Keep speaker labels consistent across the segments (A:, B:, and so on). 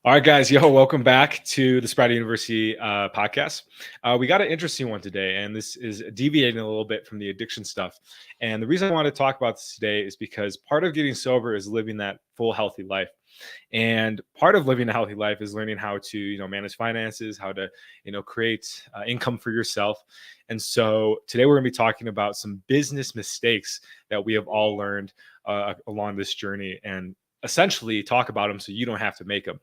A: All right, guys. Yo, welcome back to the Sprout University podcast. We got an interesting one today, and this is deviating a little bit from the addiction stuff. And the reason I want to talk about this today is because part of getting sober is living that full, healthy life. And part of living a healthy life is learning how to, manage finances, how to, create income for yourself. And so today we're going to be talking about some business mistakes that we have all learned along this journey, and essentially talk about them so you don't have to make them.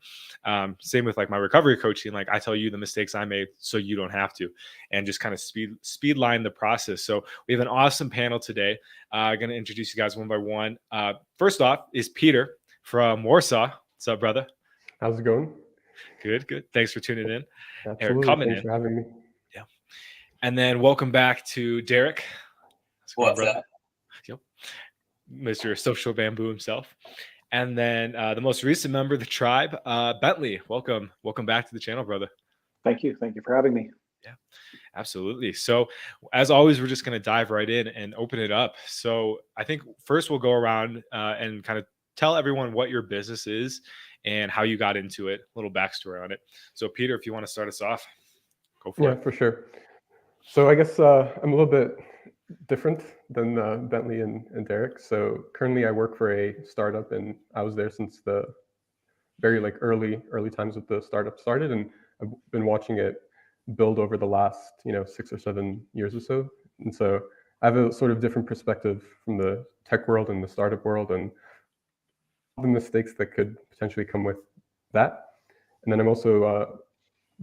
A: Same with like my recovery coaching. Like I tell you the mistakes I made so you don't have to, and just kind of speed line the process. So we have an awesome panel today. I'm going to introduce you guys one by one. First off is Peter from Warsaw. What's up, brother?
B: How's it going?
A: Good. Thanks for tuning in.
B: Absolutely. Thanks for having me.
A: Yeah. And then welcome back to Derek.
C: What's up?
A: Yep. Mr. Social Bamboo himself. And then the most recent member of the tribe, Bentley. Welcome back to the channel, brother.
D: Thank you for having me.
A: Yeah, absolutely. So as always, we're just going to dive right in and open it up. So I think first we'll go around and kind of tell everyone what your business is and how you got into it, a little backstory on it. So Peter, if you want to start us off, go for it.
B: Yeah, for sure. So I guess I'm a little bit different than Bentley and Derek. So currently I work for a startup, and I was there since the very early times with the startup started, and I've been watching it build over the last 6 or 7 years or so. And so I have a sort of different perspective from the tech world and the startup world, and the mistakes that could potentially come with that. And then I'm also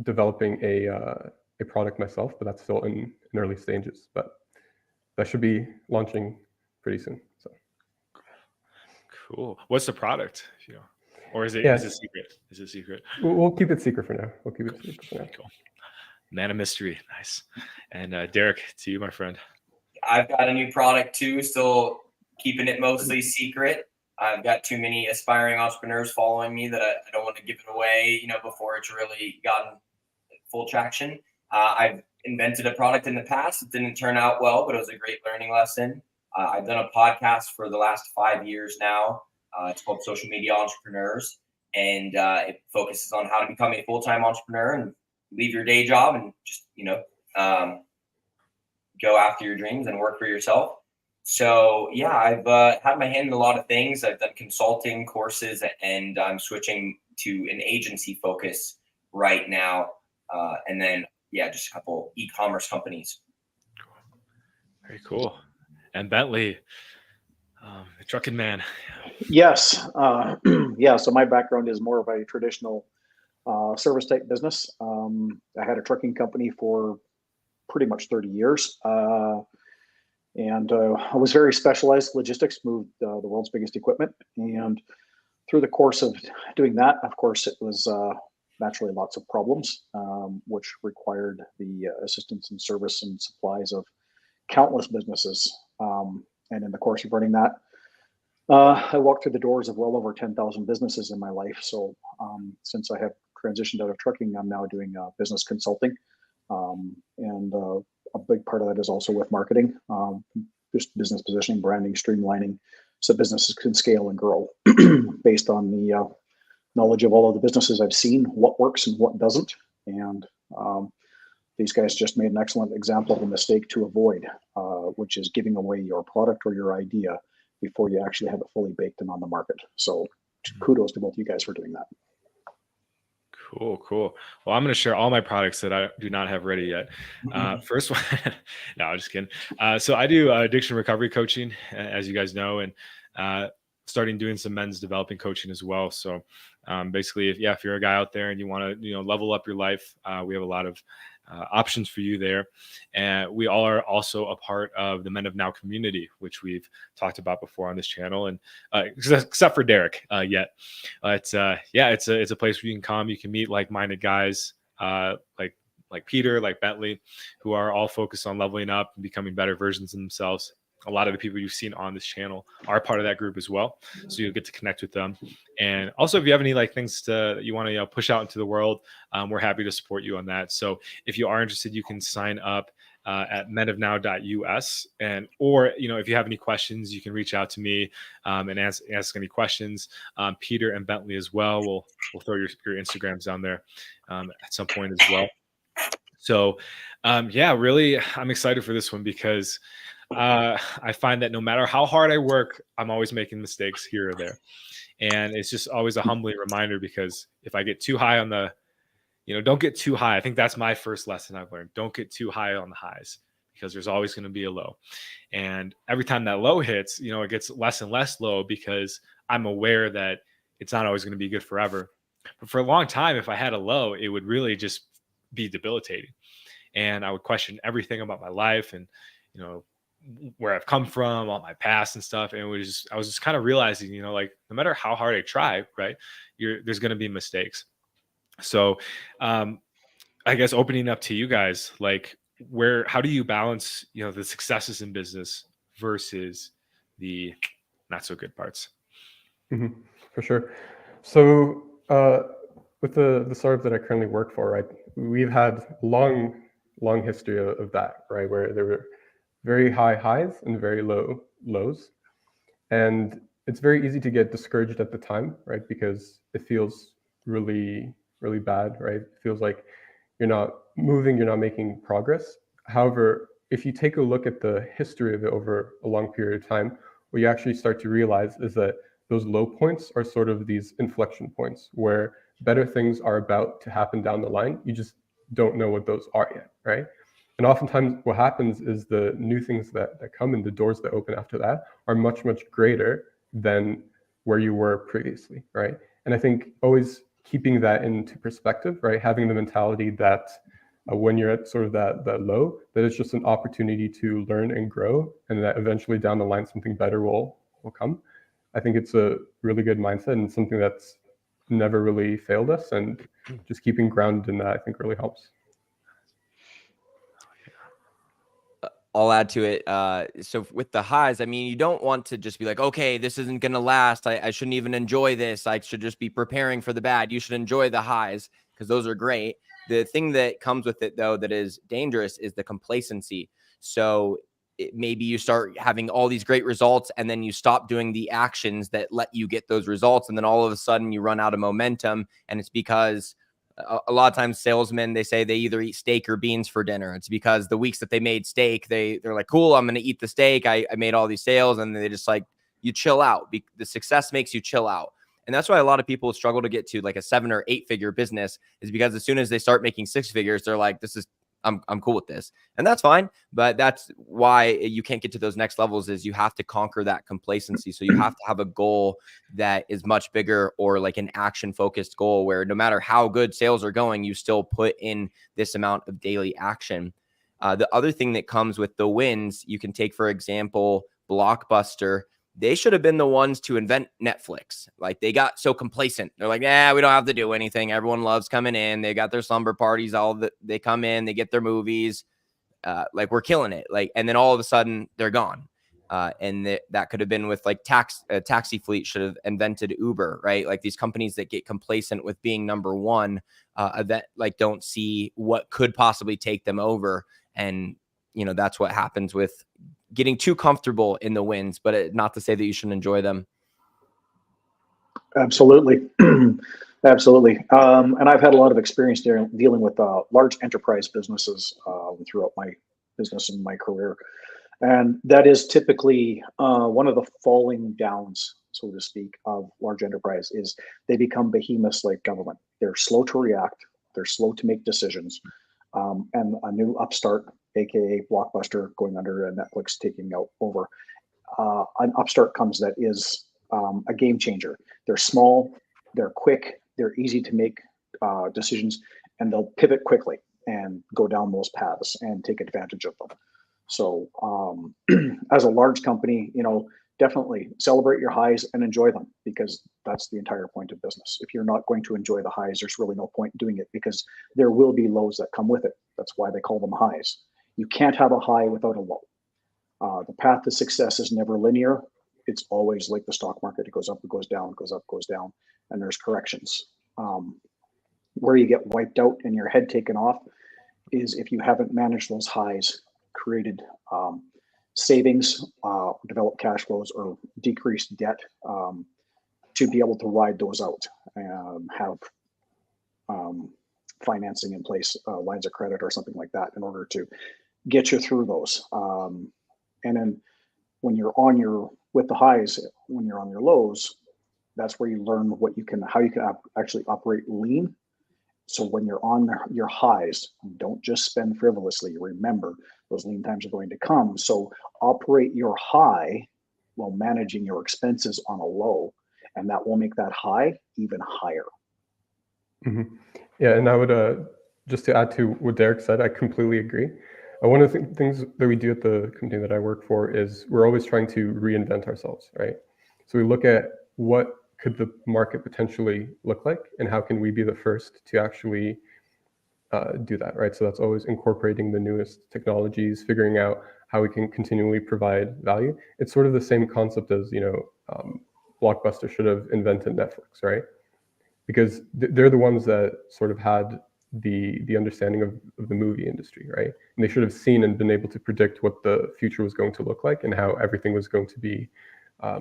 B: developing a product myself, but that's still in early stages. But that should be launching pretty soon. So
A: cool. What's the product? Or is it secret? Is it secret?
B: We'll keep it secret for now.
A: Cool. Man of mystery. Nice. And Derek, to you, my friend.
C: I've got a new product too, still keeping it mostly secret. I've got too many aspiring entrepreneurs following me that I don't want to give it away, before it's really gotten full traction. I've invented a product in the past. It didn't turn out well, but it was a great learning lesson. I've done a podcast for the last 5 years now. It's called Social Media Entrepreneurs, and it focuses on how to become a full-time entrepreneur and leave your day job and just, go after your dreams and work for yourself. So yeah, I've had my hand in a lot of things. I've done consulting courses, and I'm switching to an agency focus right now. And then, just a couple e-commerce companies.
A: Very cool. And Bentley, the trucking man.
D: Yes. So my background is more of a traditional service type business. I had a trucking company for pretty much 30 years. And I was very specialized logistics, moved the world's biggest equipment. And through the course of doing that, of course, it was naturally lots of problems, which required the assistance and service and supplies of countless businesses. And in the course of running that, I walked through the doors of well over 10,000 businesses in my life. So since I have transitioned out of trucking, I'm now doing business consulting. And a big part of that is also with marketing, just business positioning, branding, streamlining, so businesses can scale and grow based on the knowledge of all of the businesses I've seen, what works and what doesn't. And these guys just made an excellent example of a mistake to avoid, which is giving away your product or your idea before you actually have it fully baked and on the market. So kudos to both of you guys for doing that.
A: Cool. Well, I'm going to share all my products that I do not have ready yet. First one, no, I'm just kidding. So I do addiction recovery coaching, as you guys know, and starting doing some men's developing coaching as well. So basically, if you're a guy out there and you want to, level up your life, we have a lot of options for you there. And we all are also a part of the Men of Now community, which we've talked about before on this channel, and except for Derek yet. But it's a place where you can come, you can meet like-minded guys like Peter, like Bentley, who are all focused on leveling up and becoming better versions of themselves. A lot of the people you've seen on this channel are part of that group as well. So you'll get to connect with them. And also, if you have any things that you want to push out into the world, we're happy to support you on that. So if you are interested, you can sign up at menofnow.us. And, or, you know, if you have any questions, you can reach out to me and ask any questions. Peter and Bentley as well. We'll throw your Instagrams down there at some point as well. So, yeah, really, I'm excited for this one because I find that no matter how hard I work, I'm always making mistakes here or there. And it's just always a humbling reminder, because if I get too high on the, you know, don't get too high. I think that's my first lesson I've learned. Don't get too high on the highs, because there's always going to be a low. And every time that low hits, you know, it gets less and less low, because I'm aware that it's not always going to be good forever. But for a long time, if I had a low, it would really just be debilitating. And I would question everything about my life and, you know, where I've come from, all my past and stuff. And I was just kind of realizing, you know, like, no matter how hard I try, right, there's going to be mistakes. So I guess opening up to you guys, like, how do you balance, you know, the successes in business versus the not so good parts?
B: For sure. So with the startup that I currently work for, right, we've had long history of that, right, where there were very high highs and very low lows. And it's very easy to get discouraged at the time, right, because it feels really, really bad, right? It feels like you're not moving, you're not making progress. However, if you take a look at the history of it over a long period of time, what you actually start to realize is that those low points are sort of these inflection points where better things are about to happen down the line. You just don't know what those are yet, right? And oftentimes what happens is the new things that come in, the doors that open after that, are much, much greater than where you were previously, right? And I think always keeping that into perspective, right? Having the mentality that when you're at sort of that low, that it's just an opportunity to learn and grow, and that eventually down the line something better will come. I think it's a really good mindset and something that's never really failed us, and just keeping grounded in that, I think, really helps.
E: I'll add to it. So with the highs, I mean, you don't want to just be like, okay, this isn't going to last. I shouldn't even enjoy this. I should just be preparing for the bad. You should enjoy the highs, because those are great. The thing that comes with it, though, that is dangerous is the complacency. So maybe you start having all these great results, and then you stop doing the actions that let you get those results. And then all of a sudden you run out of momentum. And it's because a lot of times salesmen, they say they either eat steak or beans for dinner. It's because the weeks that they made steak, they're like, cool, I'm going to eat the steak. I made all these sales. And they just like, you chill out. The success makes you chill out. And that's why a lot of people struggle to get to like a 7 or 8 figure business, is because as soon as they start making 6 figures, they're like, I'm cool with this. And that's fine. But that's why you can't get to those next levels, is you have to conquer that complacency. So you have to have a goal that is much bigger, or like an action focused goal where no matter how good sales are going, you still put in this amount of daily action. The other thing that comes with the wins, you can take, for example, Blockbuster. They should have been the ones to invent Netflix. Like, they got so complacent. They're like, we don't have to do anything. Everyone loves coming in. They got their slumber parties. They come in, they get their movies. Like, we're killing it. Like, and then all of a sudden they're gone. And that could have been with like Taxi Fleet should have invented Uber, right? Like, these companies that get complacent with being number one, that like don't see what could possibly take them over. And, you know, that's what happens with getting too comfortable in the wins, but not to say that you shouldn't enjoy them.
D: Absolutely. Absolutely. And I've had a lot of experience dealing with large enterprise businesses throughout my business and my career. And that is typically one of the falling downs, so to speak, of large enterprise, is they become behemoths like government. They're slow to react. They're slow to make decisions. And a new upstart, aka Blockbuster, going under, and Netflix taking over, an upstart comes that is a game changer. They're small, they're quick, they're easy to make decisions, and they'll pivot quickly and go down those paths and take advantage of them. So as a large company, you know, definitely celebrate your highs and enjoy them, because that's the entire point of business. If you're not going to enjoy the highs, there's really no point in doing it, because there will be lows that come with it. That's why they call them highs. You can't have a high without a low. The path to success is never linear. It's always like the stock market. It goes up, it goes down, it goes up, it goes down, and there's corrections. Where you get wiped out and your head taken off is if you haven't managed those highs created savings, developed cash flows, or decreased debt to be able to ride those out and have financing in place, lines of credit or something like that, in order to get you through those. And then when you're with the highs, when you're on your lows, that's where you learn how you can actually operate lean. So when you're on your highs, don't just spend frivolously. Remember, those lean times are going to come. So operate your high while managing your expenses on a low, and that will make that high even higher.
B: Mm-hmm. Yeah, and I would just to add to what Derek said, I completely agree. One of the things that we do at the company that I work for is we're always trying to reinvent ourselves, right? So we look at what could the market potentially look like, and how can we be the first to actually do that, right? So that's always incorporating the newest technologies, figuring out how we can continually provide value. It's sort of the same concept as, Blockbuster should have invented Netflix, right? Because they're the ones that sort of had the understanding of the movie industry, right? And they should have seen and been able to predict what the future was going to look like and how everything was going to be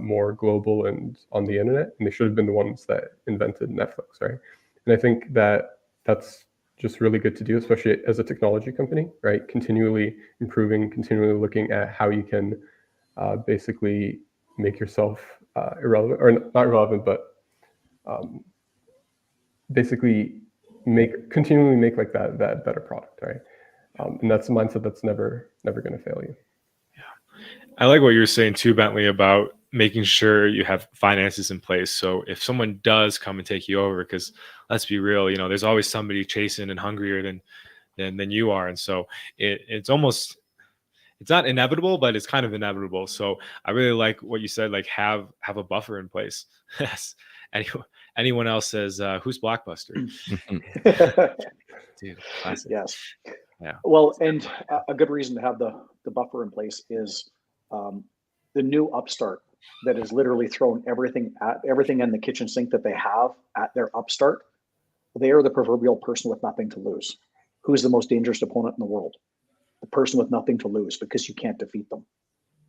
B: more global and on the internet. And they should have been the ones that invented Netflix, right? And I think that that's just really good to do, especially as a technology company, right? Continually improving, continually looking at how you can basically make yourself irrelevant, or not irrelevant, but basically continually make like that better product, right? And that's a mindset that's never going to fail you.
A: Yeah, I like what you're saying too, Bentley, about making sure you have finances in place. So if someone does come and take you over, because let's be real, there's always somebody chasing and hungrier than you are, and so it's not inevitable, but it's kind of inevitable. So I really like what you said, like have a buffer in place. Yes. Anyone else says, who's Blockbuster? Dude, classic.
D: Yes.
A: Yeah.
D: Well, and a good reason to have the buffer in place is the new upstart that has literally thrown everything in the kitchen sink that they have at their upstart. They are the proverbial person with nothing to lose. Who's the most dangerous opponent in the world? The person with nothing to lose, because you can't defeat them.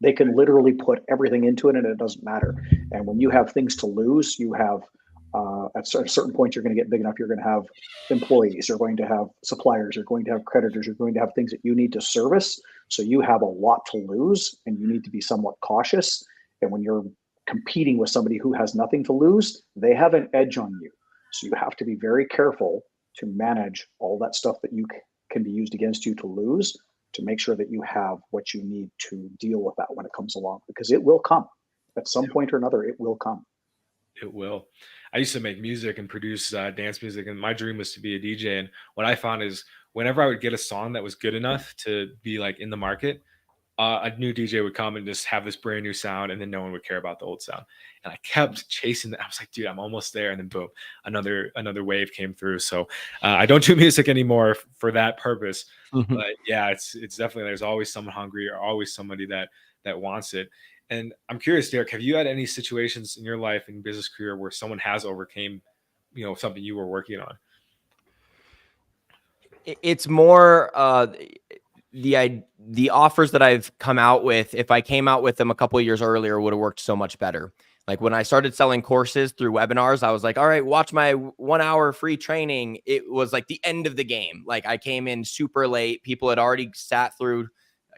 D: They can literally put everything into it and it doesn't matter. And when you have things to lose, you have at a certain point, you're going to get big enough. You're going to have employees, you're going to have suppliers, you're going to have creditors, you're going to have things that you need to service. So you have a lot to lose and you need to be somewhat cautious. And when you're competing with somebody who has nothing to lose, they have an edge on you. So you have to be very careful to manage all that stuff that you can be used against you to lose, to make sure that you have what you need to deal with that when it comes along, because it will come at some point or another. It will come.
A: It will. I used to make music and produce dance music, and my dream was to be a DJ. And what I found is whenever I would get a song that was good enough to be like in the market, a new DJ would come and just have this brand new sound, and then no one would care about the old sound. And I kept chasing that. I was like, dude, I'm almost there. And then boom, another wave came through. So I don't do music anymore for that purpose. But yeah, it's definitely, there's always someone hungry or always somebody that wants it. And I'm curious, Derek, have you had any situations in your life and business career where someone has overcame, something you were working on?
E: It's more the offers that I've come out with. If I came out with them a couple of years earlier, would have worked so much better. Like when I started selling courses through webinars, I was like, all right, watch my 1 hour free training. It was like the end of the game. Like I came in super late. People had already sat through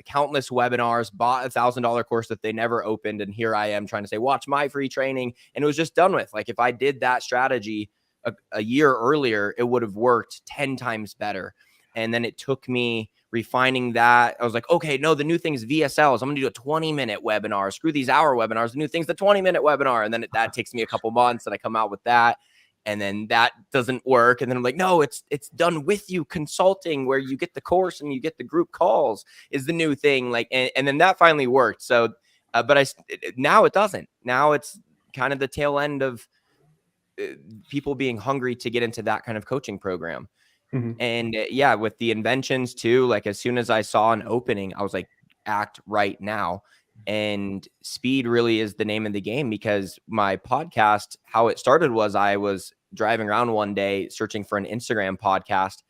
E: countless webinars, bought $1,000 course that they never opened. And here I am trying to say, watch my free training. And it was just done with. Like if I did that strategy a year earlier, it would have worked 10 times better. And then it took me refining that. I was like, okay, no, the new thing is VSLs. I'm going to do a 20-minute webinar. Screw these hour webinars. The new thing's the 20-minute webinar. And then that takes me a couple months and I come out with that. And then that doesn't work. And then I'm like, no, it's done with you consulting, where you get the course and you get the group calls is the new thing. Like, and then that finally worked. So, but now it doesn't. Now it's kind of the tail end of people being hungry to get into that kind of coaching program. Mm-hmm. And yeah, with the inventions too, like as soon as I saw an opening, I was like, act right now. And speed really is the name of the game, because my podcast, how it started was I was driving around one day searching for an Instagram podcast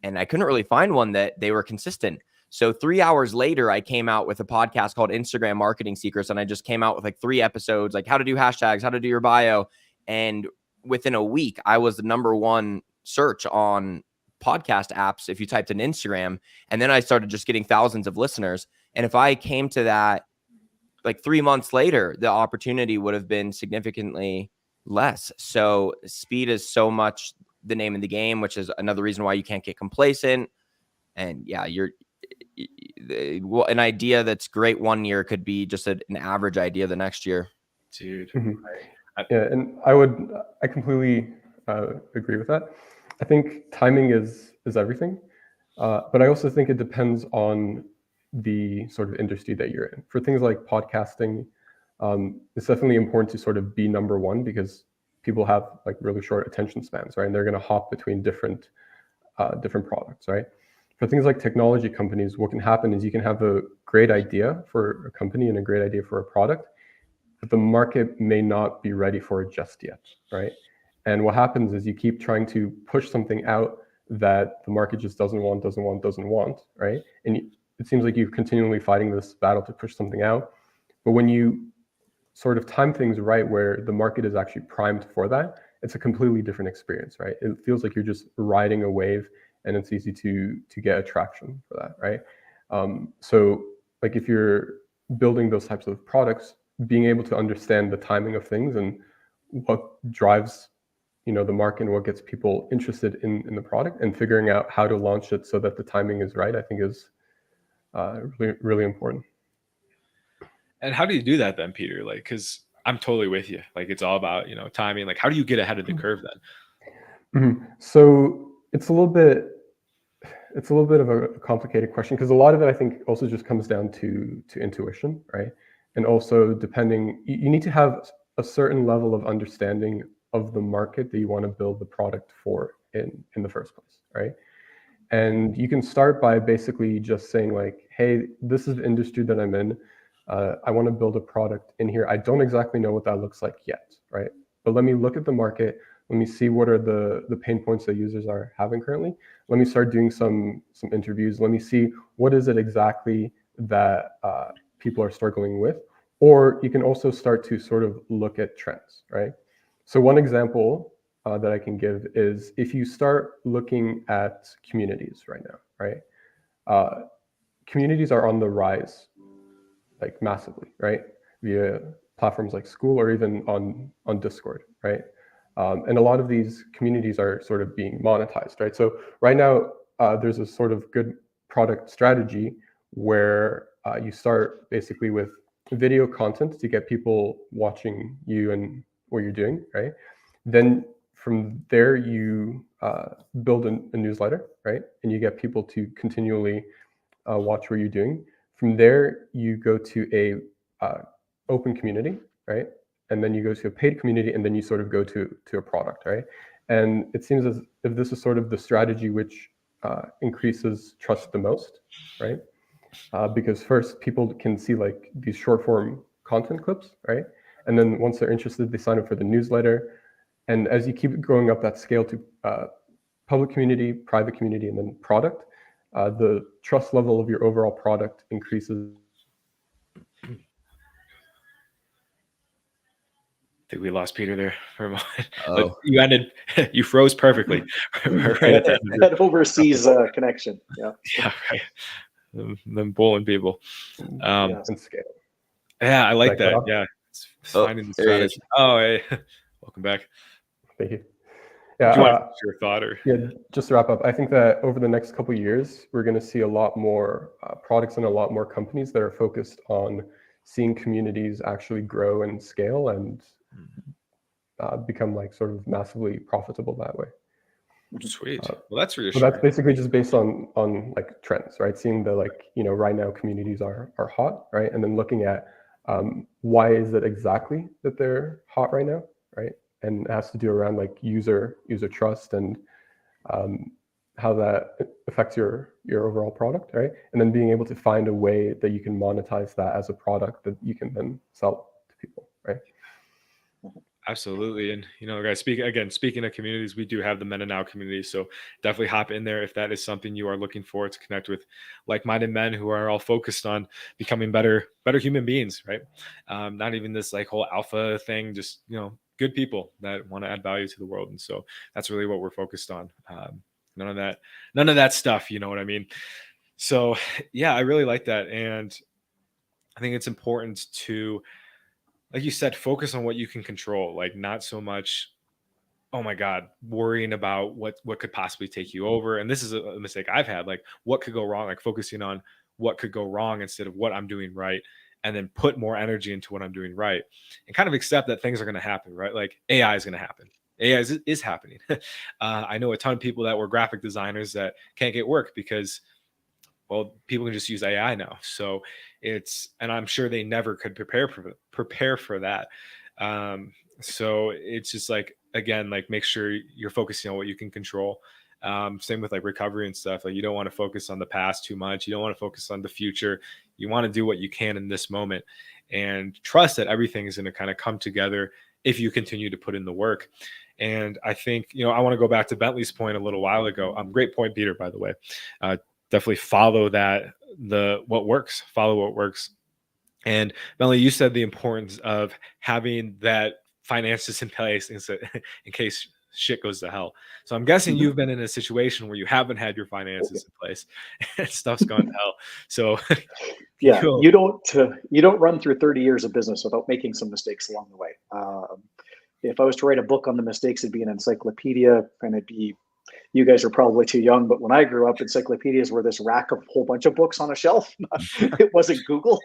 E: and I couldn't really find one that they were consistent. So 3 hours later, I came out with a podcast called Instagram Marketing Secrets. And I just came out with like 3 episodes, like how to do hashtags, how to do your bio. And within a week, I was the #1 search on podcast apps if you typed in Instagram. And then I started just getting thousands of listeners. And if I came to that like 3 months later, the opportunity would have been significantly less. So speed is so much the name of the game, which is another reason why you can't get complacent. And yeah, an idea that's great one year could be just an average idea the next year.
A: Dude.
B: Yeah, and I completely agree with that. I think timing is everything, but I also think it depends on the sort of industry that you're in. For things like podcasting, it's definitely important to sort of be #1 because people have like really short attention spans, right? And they're going to hop between different products, right? For things like technology companies, what can happen is you can have a great idea for a company and a great idea for a product, but the market may not be ready for it just yet, right? And what happens is you keep trying to push something out that the market just doesn't want, right? And it seems like you're continually fighting this battle to push something out. But when you sort of time things right, where the market is actually primed for that, it's a completely different experience, right? It feels like you're just riding a wave, and it's easy to get attraction for that, right? So like if you're building those types of products, being able to understand the timing of things and what drives the market and what gets people interested in the product, and figuring out how to launch it so that the timing is right, I think is really, really important.
A: And how do you do that then, Peter? Like, because I'm totally with you. Like, it's all about timing. Like, how do you get ahead of the curve then?
B: So it's a little bit of a complicated question, because a lot of it I think also just comes down to intuition, right? And also you need to have a certain level of understanding of the market that you want to build the product for in the first place, right? And you can start by basically just saying like, hey, this is the industry that I'm in. I want to build a product in here. I don't exactly know what that looks like yet, right? But let me look at the market. Let me see what are the pain points that users are having currently. Let me start doing some interviews. Let me see what is it exactly that people are struggling with. Or you can also start to sort of look at trends, right? So one example that I can give is if you start looking at communities right now, right? Communities are on the rise, like massively, right? Via platforms like School or even on Discord, right? And a lot of these communities are sort of being monetized, right? So right now, there's a sort of good product strategy where you start basically with video content to get people watching you and what you're doing, right? Then from there, you build a newsletter, right? And you get people to continually watch what you're doing. From there, you go to a open community, right? And then you go to a paid community, and then you sort of go to a product, right? And it seems as if this is sort of the strategy which increases trust the most, right? Because first, people can see like these short form content clips, right? And then once they're interested, they sign up for the newsletter. And as you keep going up that scale to public community, private community, and then product, the trust level of your overall product increases.
A: I think we lost Peter there for a moment.
E: Oh.
A: But you froze perfectly. Right at the end.
D: That overseas connection. Yeah.
A: Yeah, right. Them bowling people.
B: And scale.
A: Yeah, I like
B: Like
A: that.
B: that.
A: Yeah, it's
E: Oh,
A: finding the
E: there he
A: strategy. Oh, hey, welcome back.
B: Thank you.
A: Do
B: Yeah,
A: you want to finish your thought or?
B: yeah, just to wrap up, I think that over the next couple of years, we're going to see a lot more products and a lot more companies that are focused on seeing communities actually grow and scale and become like sort of massively profitable that way.
A: Sweet. Well, that's
B: So
A: reassuring.
B: that's basically just based on like trends, right? Seeing the like, right now communities are hot, right? And then looking at why is it exactly that they're hot right now, right? And it has to do around like user trust and how that affects your overall product, right? And then being able to find a way that you can monetize that as a product that you can then sell to people, right?
A: Absolutely. And, guys, speaking of communities, we do have the Men and Now community. So definitely hop in there if that is something you are looking for, to connect with like-minded men who are all focused on becoming better human beings, right? Not even this like whole alpha thing, just, good people that want to add value to the world. And so that's really what we're focused on. None of that stuff, you know what I mean? So yeah, I really like that. And I think it's important to, like you said, focus on what you can control, like not so much, oh my God, worrying about what could possibly take you over. And this is a mistake I've had, like what could go wrong, like focusing on what could go wrong instead of what I'm doing right, and then put more energy into what I'm doing right, and kind of accept that things are going to happen, right? Like AI is going to happen. AI is happening. I know a ton of people that were graphic designers that can't get work because, well, people can just use AI now. So and I'm sure they never could prepare for that. So it's just like, again, like make sure you're focusing on what you can control. Same with like recovery and stuff. Like you don't want to focus on the past too much. You don't want to focus on the future. You want to do what you can in this moment and trust that everything is going to kind of come together if you continue to put in the work. And I think, I want to go back to Bentley's point a little while ago. Great point, Peter, by the way. Definitely follow what works. And Bentley, you said the importance of having that finances in place in case shit goes to hell. So I'm guessing you've been in a situation where you haven't had your finances in place and stuff's gone to hell. So
D: yeah, you don't run through 30 years of business without making some mistakes along the way. If I was to write a book on the mistakes, it'd be an encyclopedia, and you guys are probably too young, but when I grew up, encyclopedias were this rack of a whole bunch of books on a shelf. It wasn't Google.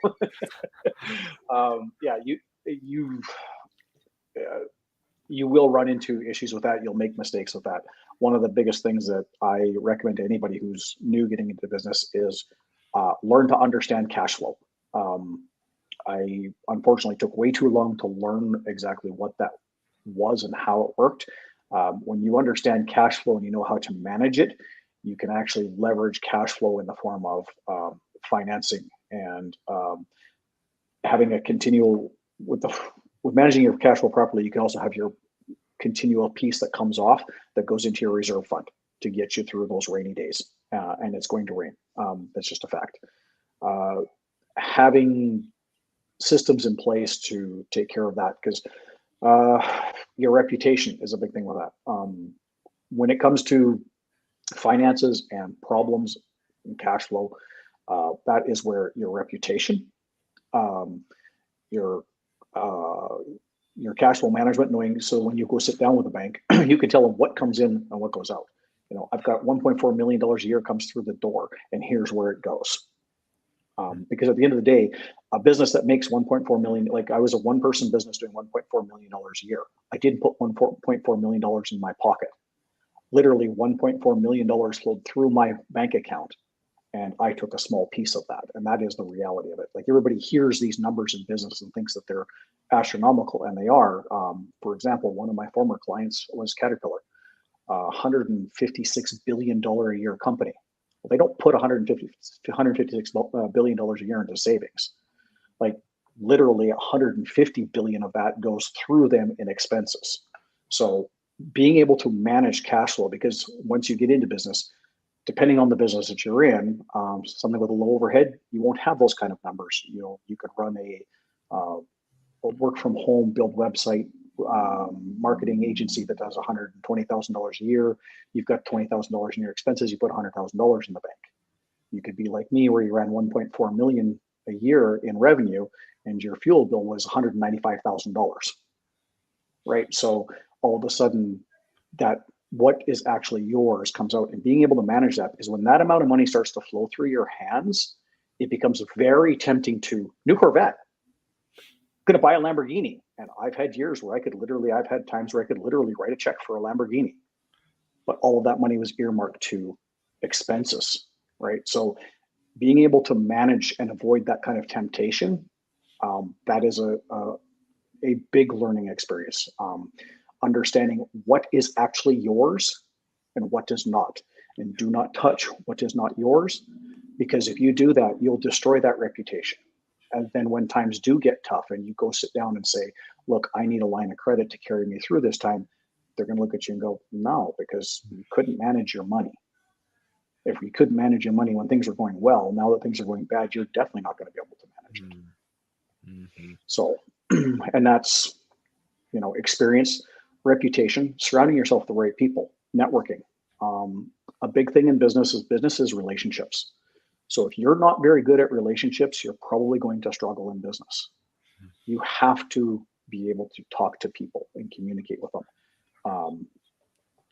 D: You will run into issues with that. You'll make mistakes with that. One of the biggest things that I recommend to anybody who's new getting into the business is learn to understand cash flow. I unfortunately took way too long to learn exactly what that was and how it worked. When you understand cash flow and you know how to manage it, you can actually leverage cash flow in the form of financing and having a continual with managing your cash flow properly. You can also have your continual piece that comes off that goes into your reserve fund to get you through those rainy days, and it's going to rain. That's just a fact. Having systems in place to take care of that, because your reputation is a big thing with that. When it comes to finances and problems and cash flow, that is where your reputation, your cash flow management, knowing, so when you go sit down with a bank, you can tell them what comes in and what goes out. I've got $1.4 million a year comes through the door, and here's where it goes. Because at the end of the day, a business that makes 1.4 million, like I was a one-person business doing $1.4 million a year. I didn't put $1.4 million in my pocket. Literally $1.4 million flowed through my bank account, and I took a small piece of that. And that is the reality of it. Like everybody hears these numbers in business and thinks that they're astronomical, and they are. For example, one of my former clients was Caterpillar, $156 billion a year company. Well, they don't put $156 billion a year into savings. Like literally 150 billion of that goes through them in expenses. So being able to manage cash flow, because once you get into business, depending on the business that you're in, something with a low overhead, you won't have those kind of numbers. You could run a work from home, build website, marketing agency that does $120,000 a year. You've got $20,000 in your expenses. You put $100,000 in the bank. You could be like me, where you ran 1.4 million a year in revenue, and your fuel bill was $195,000. Right. So all of a sudden, that what is actually yours comes out, and being able to manage that, because when that amount of money starts to flow through your hands, it becomes very tempting to new Corvette. Going to buy a Lamborghini. And I've had times where I could literally write a check for a Lamborghini, but all of that money was earmarked to expenses, right? So being able to manage and avoid that kind of temptation, that is a big learning experience. Understanding what is actually yours and what is not, and do not touch what is not yours, because if you do that, you'll destroy that reputation. And then when times do get tough and you go sit down and say, look, I need a line of credit to carry me through this time, they're going to look at you and go, no, because you couldn't manage your money. If you couldn't manage your money when things were going well, now that things are going bad, you're definitely not going to be able to manage it.
A: Mm-hmm.
D: So, and that's, you know, experience, reputation, surrounding yourself with the right people, networking. A big thing in business is relationships. So if you're not very good at relationships, you're probably going to struggle in business. You have to be able to talk to people and communicate with them.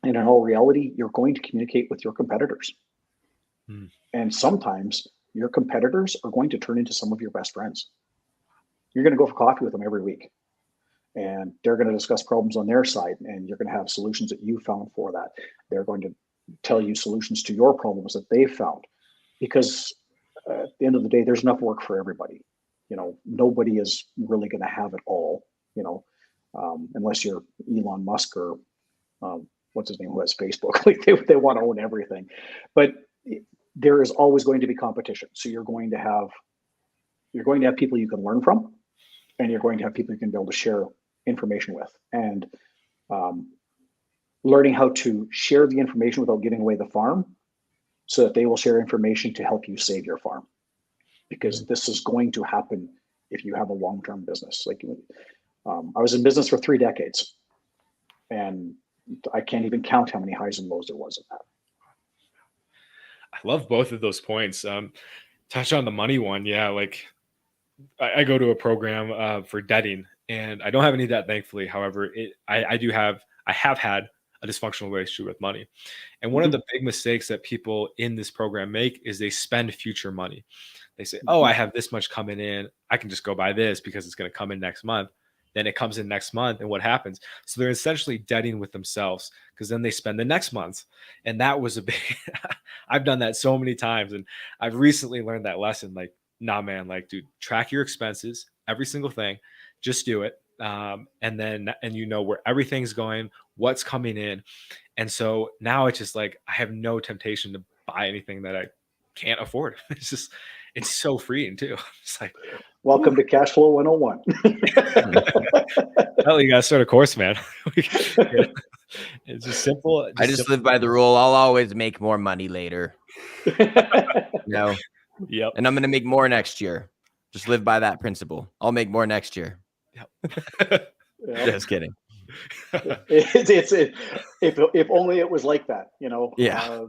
D: And in all reality, you're going to communicate with your competitors. And sometimes your competitors are going to turn into some of your best friends. You're going to go for coffee with them every week, and they're going to discuss problems on their side, and you're going to have solutions that you found for that. They're going to tell you solutions to your problems that they've found, because at the end of the day, there's enough work for everybody. You know, nobody is really going to have it all, you know, unless you're Elon Musk or what's his name, who has Facebook. Like they want to own everything. But there is always going to be competition. So you're going to have people you can learn from, and you're going to have people you can be able to share information with. And learning how to share the information without giving away the farm, so that they will share information to help you save your farm. Because this is going to happen if you have a long-term business. Like I was in business for 3 decades, and I can't even count how many highs and lows there was in that.
A: I love both of those points. Touch on the money one. Yeah. Like I go to a program for debting, and I don't have any debt, thankfully. However, I have had a dysfunctional relationship with money. And one of the big mistakes that people in this program make is they spend future money. They say, oh, I have this much coming in, I can just go buy this because it's going to come in next month. Then it comes in next month, and what happens? So they're essentially debting with themselves, because then they spend the next month. And that was a big, I've done that so many times. And I've recently learned that lesson. Like, nah, man, like, dude, track your expenses, every single thing, just do it. And you know where everything's going, what's coming in. And so now it's just like, I have no temptation to buy anything that I can't afford. It's so freeing too. It's like,
D: welcome to Cash Flow 101.
A: well, you gotta start a course, man. It's just simple.
E: I just live by the rule. I'll always make more money later. No.
A: Yep.
E: And I'm going to make more next year. Just live by that principle. I'll make more next year.
A: Yep.
E: Just kidding.
D: If only it was like that, you know.
E: Yeah.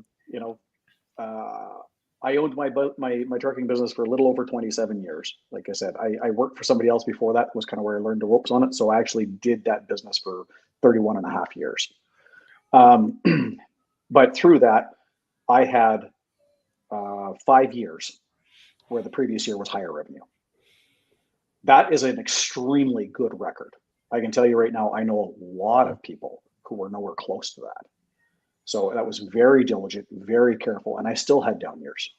D: I owned my trucking business for a little over 27 years. Like I said, I worked for somebody else before that. Was kind of where I learned the ropes on it. So I actually did that business for 31 and a half years. But through that, I had 5 years where the previous year was higher revenue. That is an extremely good record. I can tell you right now, I know a lot of people who were nowhere close to that. So that was very diligent, very careful, and I still had down years.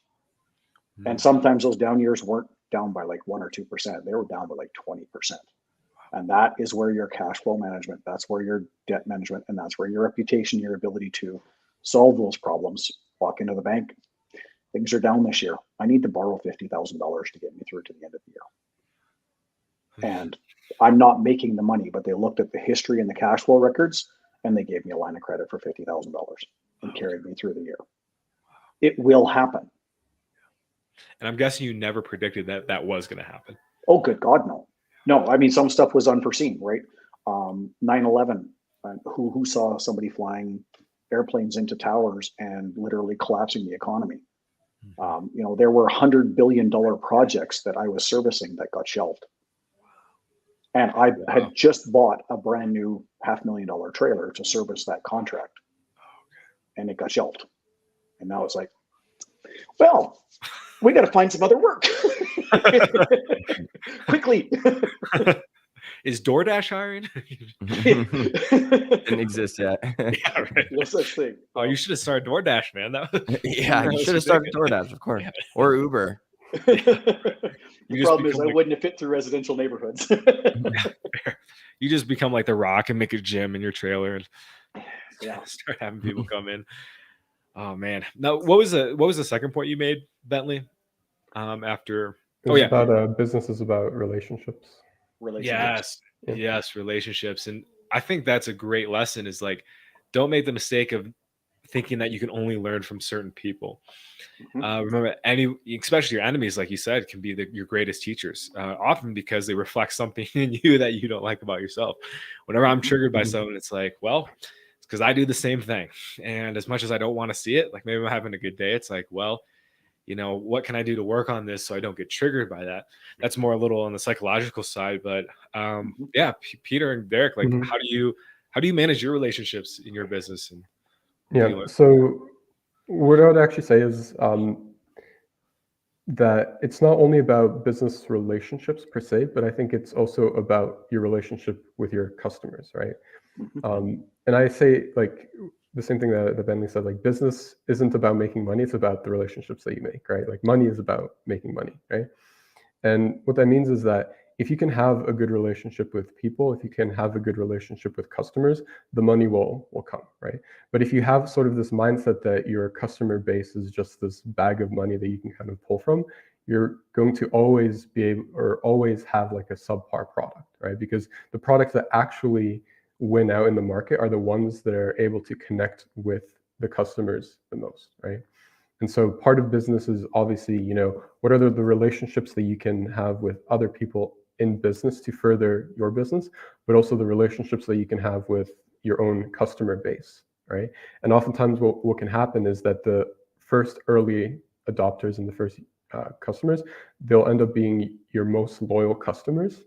D: And sometimes those down years weren't down by like 1 or 2%. They were down by like 20%. And that is where your cash flow management, that's where your debt management, and that's where your reputation, your ability to solve those problems, walk into the bank. Things are down this year. I need to borrow $50,000 to get me through to the end of the year. And I'm not making the money, but they looked at the history and the cash flow records, and they gave me a line of credit for $50,000 and carried me through the year. It will happen.
A: And I'm guessing you never predicted that was going to happen.
D: Oh, good God, no. No, I mean, some stuff was unforeseen, right? 9/11, who saw somebody flying airplanes into towers and literally collapsing the economy? There were $100 billion projects that I was servicing that got shelved. And I had just bought a brand new $500,000 trailer to service that contract. And it got shelved. And now it's like, well, we got to find some other work. Quickly.
A: Is DoorDash hiring?
E: Didn't exist yet.
A: Yeah, right.
D: No such thing.
A: Oh, you should have started DoorDash, man.
E: Yeah, you should have started DoorDash, of course. Or Uber.
D: The problem is I wouldn't have fit through residential neighborhoods.
A: You just become like The Rock and make a gym in your trailer and start having people come in. Oh man. Now, what was the second point you made, Bentley? After
B: About business is about relationships.
A: Yes.
B: Yeah.
A: Yes, relationships. And I think that's a great lesson is like, don't make the mistake of thinking that you can only learn from certain people.
D: Mhm.
A: Remember, especially your enemies, like you said, can be your greatest teachers, often because they reflect something in you that you don't like about yourself. Whenever I'm
D: Mhm.
A: triggered by
B: Mhm.
A: someone, it's like, well, it's because I do the same thing. And as much as I don't want to see it, like maybe I'm having a good day, it's like, well, what can I do to work on this so I don't get triggered by that? That's more a little on the psychological side, but
D: Mhm.
A: yeah, Peter and Derek, like,
B: Mhm.
A: how do you manage your relationships in your business, and what do
B: Yeah.
A: you learn?
B: So what I would actually say is that it's not only about business relationships per se, but I think it's also about your relationship with your customers, right?
D: Mhm.
B: And I say like the same thing that Bentley said, like business isn't about making money, it's about the relationships that you make, right? Like money is about making money, right? And what that means is that if you can have a good relationship with people, if you can have a good relationship with customers, the money will come, right? But if you have sort of this mindset that your customer base is just this bag of money that you can kind of pull from, you're going to always be able or always have like a subpar product, right? Because the products that actually win out in the market are the ones that are able to connect with the customers the most, right? And so part of business is obviously, what are the relationships that you can have with other people in business to further your business, but also the relationships that you can have with your own customer base, right? And oftentimes what can happen is that the first early adopters and the first customers, they'll end up being your most loyal customers.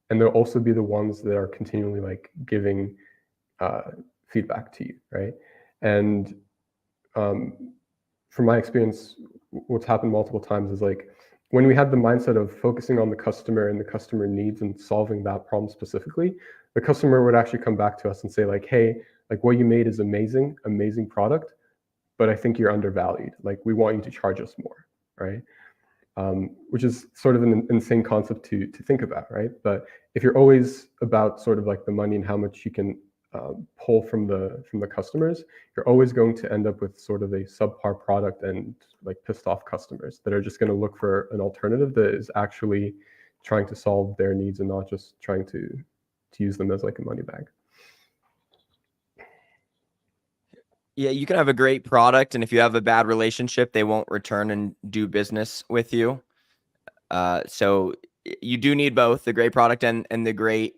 B: And they'll also be the ones that are continually like giving uh, feedback to you, right? And um, from my experience, what's happened multiple times is like when we had the mindset of focusing on the customer and the customer needs and solving that problem specifically, the customer would actually come back to us and say like, hey, like what you made is amazing, amazing product, but I think you're undervalued. Like we want you to charge us more, right? Which is sort of an insane concept to think about, right? But if you're always about sort of like the money and how much you can pull from the customers, you're always going to end up with sort of a subpar product and like pissed off customers that are just going to look for an alternative that is actually trying to solve their needs and not just trying to use them as like a money bag.
E: Yeah, you can have a great product, and if you have a bad relationship, they won't return and do business with you. So you do need both the great product and the great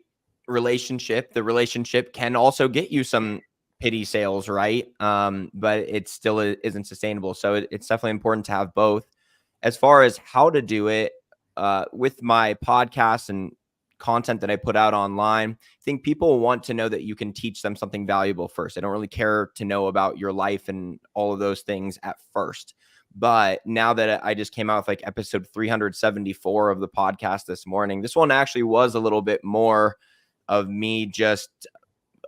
E: relationship. The relationship can also get you some pity sales, right? But it still isn't sustainable. So it's definitely important to have both. As far as how to do it, with my podcast and content that I put out online, I think people want to know that you can teach them something valuable first. They don't really care to know about your life and all of those things at first. But now that I just came out with like episode 374 of the podcast this morning, this one actually was a little bit more of me just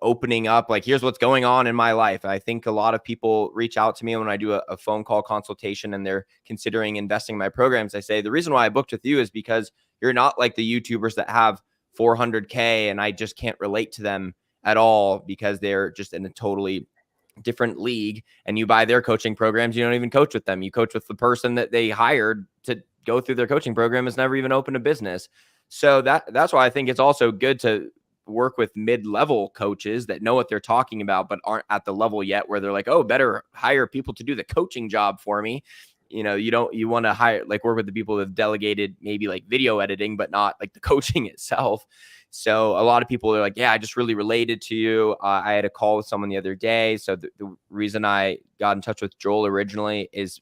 E: opening up, like, here's what's going on in my life. I think a lot of people reach out to me when I do a phone call consultation and they're considering investing in my programs. I say, the reason why I booked with you is because you're not like the YouTubers that have 400K and I just can't relate to them at all because they're just in a totally different league, and you buy their coaching programs. You don't even coach with them. You coach with the person that they hired to go through their coaching program, has never even opened a business. So that's why I think it's also good to work with mid-level coaches that know what they're talking about, but aren't at the level yet where they're like, oh, better hire people to do the coaching job for me. You want to hire, like, work with the people that have delegated maybe like video editing, but not like the coaching itself. So a lot of people are like, yeah, I just really related to you. I had a call with someone the other day. So the reason I got in touch with Joel originally is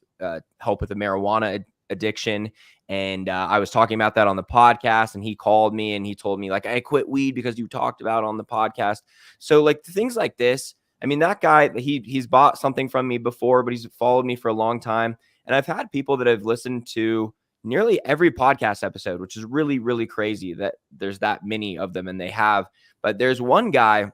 E: help with the marijuana addiction. And I was talking about that on the podcast, and he called me and he told me like, I quit weed because you talked about on the podcast. So like things like this, I mean, that guy, he's bought something from me before, but he's followed me for a long time. And I've had people that have listened to nearly every podcast episode, which is really, really crazy that there's that many of them, and they have. But there's one guy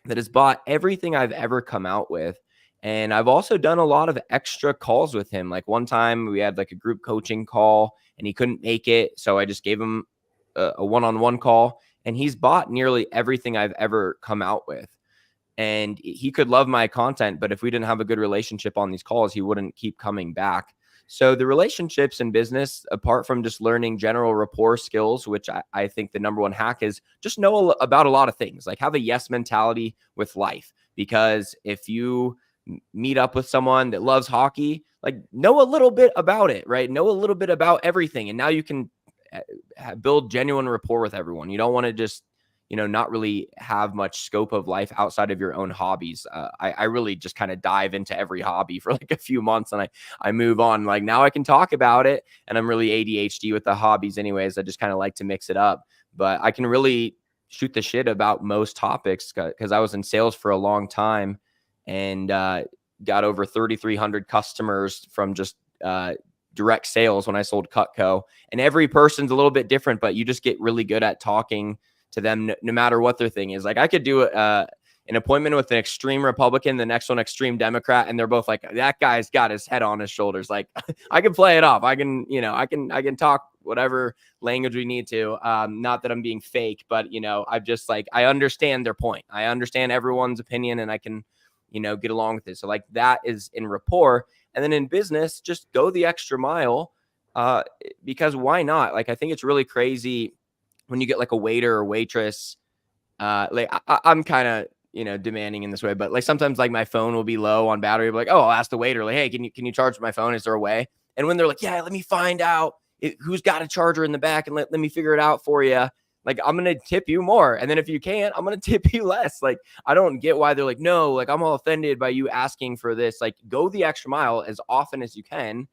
E: that has bought everything I've ever come out with. And I've also done a lot of extra calls with him. Like one time we had like a group coaching call and he couldn't make it. So I just gave him a one-on-one call, and he's bought nearly everything I've ever come out with. And he could love my content, but if we didn't have a good relationship on these calls, he wouldn't keep coming back. So the relationships in business, apart from just learning general rapport skills, which I think the number one hack is just know about a lot of things, like have a yes mentality with life. Because if you meet up with someone that loves hockey, like know a little bit about it, right? Know a little bit about everything. And now you can build genuine rapport with everyone. You don't want to just, not really have much scope of life outside of your own hobbies. I really just kind of dive into every hobby for like a few months and I move on. Like now I can talk about it, and I'm really ADHD with the hobbies anyways. I just kind of like to mix it up, but I can really shoot the shit about most topics because I was in sales for a long time and got over 3,300 customers from just direct sales when I sold Cutco. And every person's a little bit different, but you just get really good at talking to them no matter what their thing is. Like I could do an appointment with an extreme Republican, the next one extreme Democrat, and they're both like, that guy's got his head on his shoulders. Like I can play it off. I can talk whatever language we need to. Not that I'm being fake, but I've just like, I understand their point. I understand everyone's opinion, and I can, get along with it. So like that is in rapport. And then in business, just go the extra mile, because why not? Like I think it's really crazy when you get like a waiter or waitress. Like I'm kind of demanding in this way, but like sometimes like my phone will be low on battery. Like, oh, I'll ask the waiter, like, hey, can you charge my phone? Is there a way? And when they're like, yeah, let me find out who's got a charger in the back and let me figure it out for you. Like I'm gonna tip you more, and then if you can't, I'm gonna tip you less. Like I don't get why they're like, no, like I'm all offended by you asking for this. Like go the extra mile as often as you can.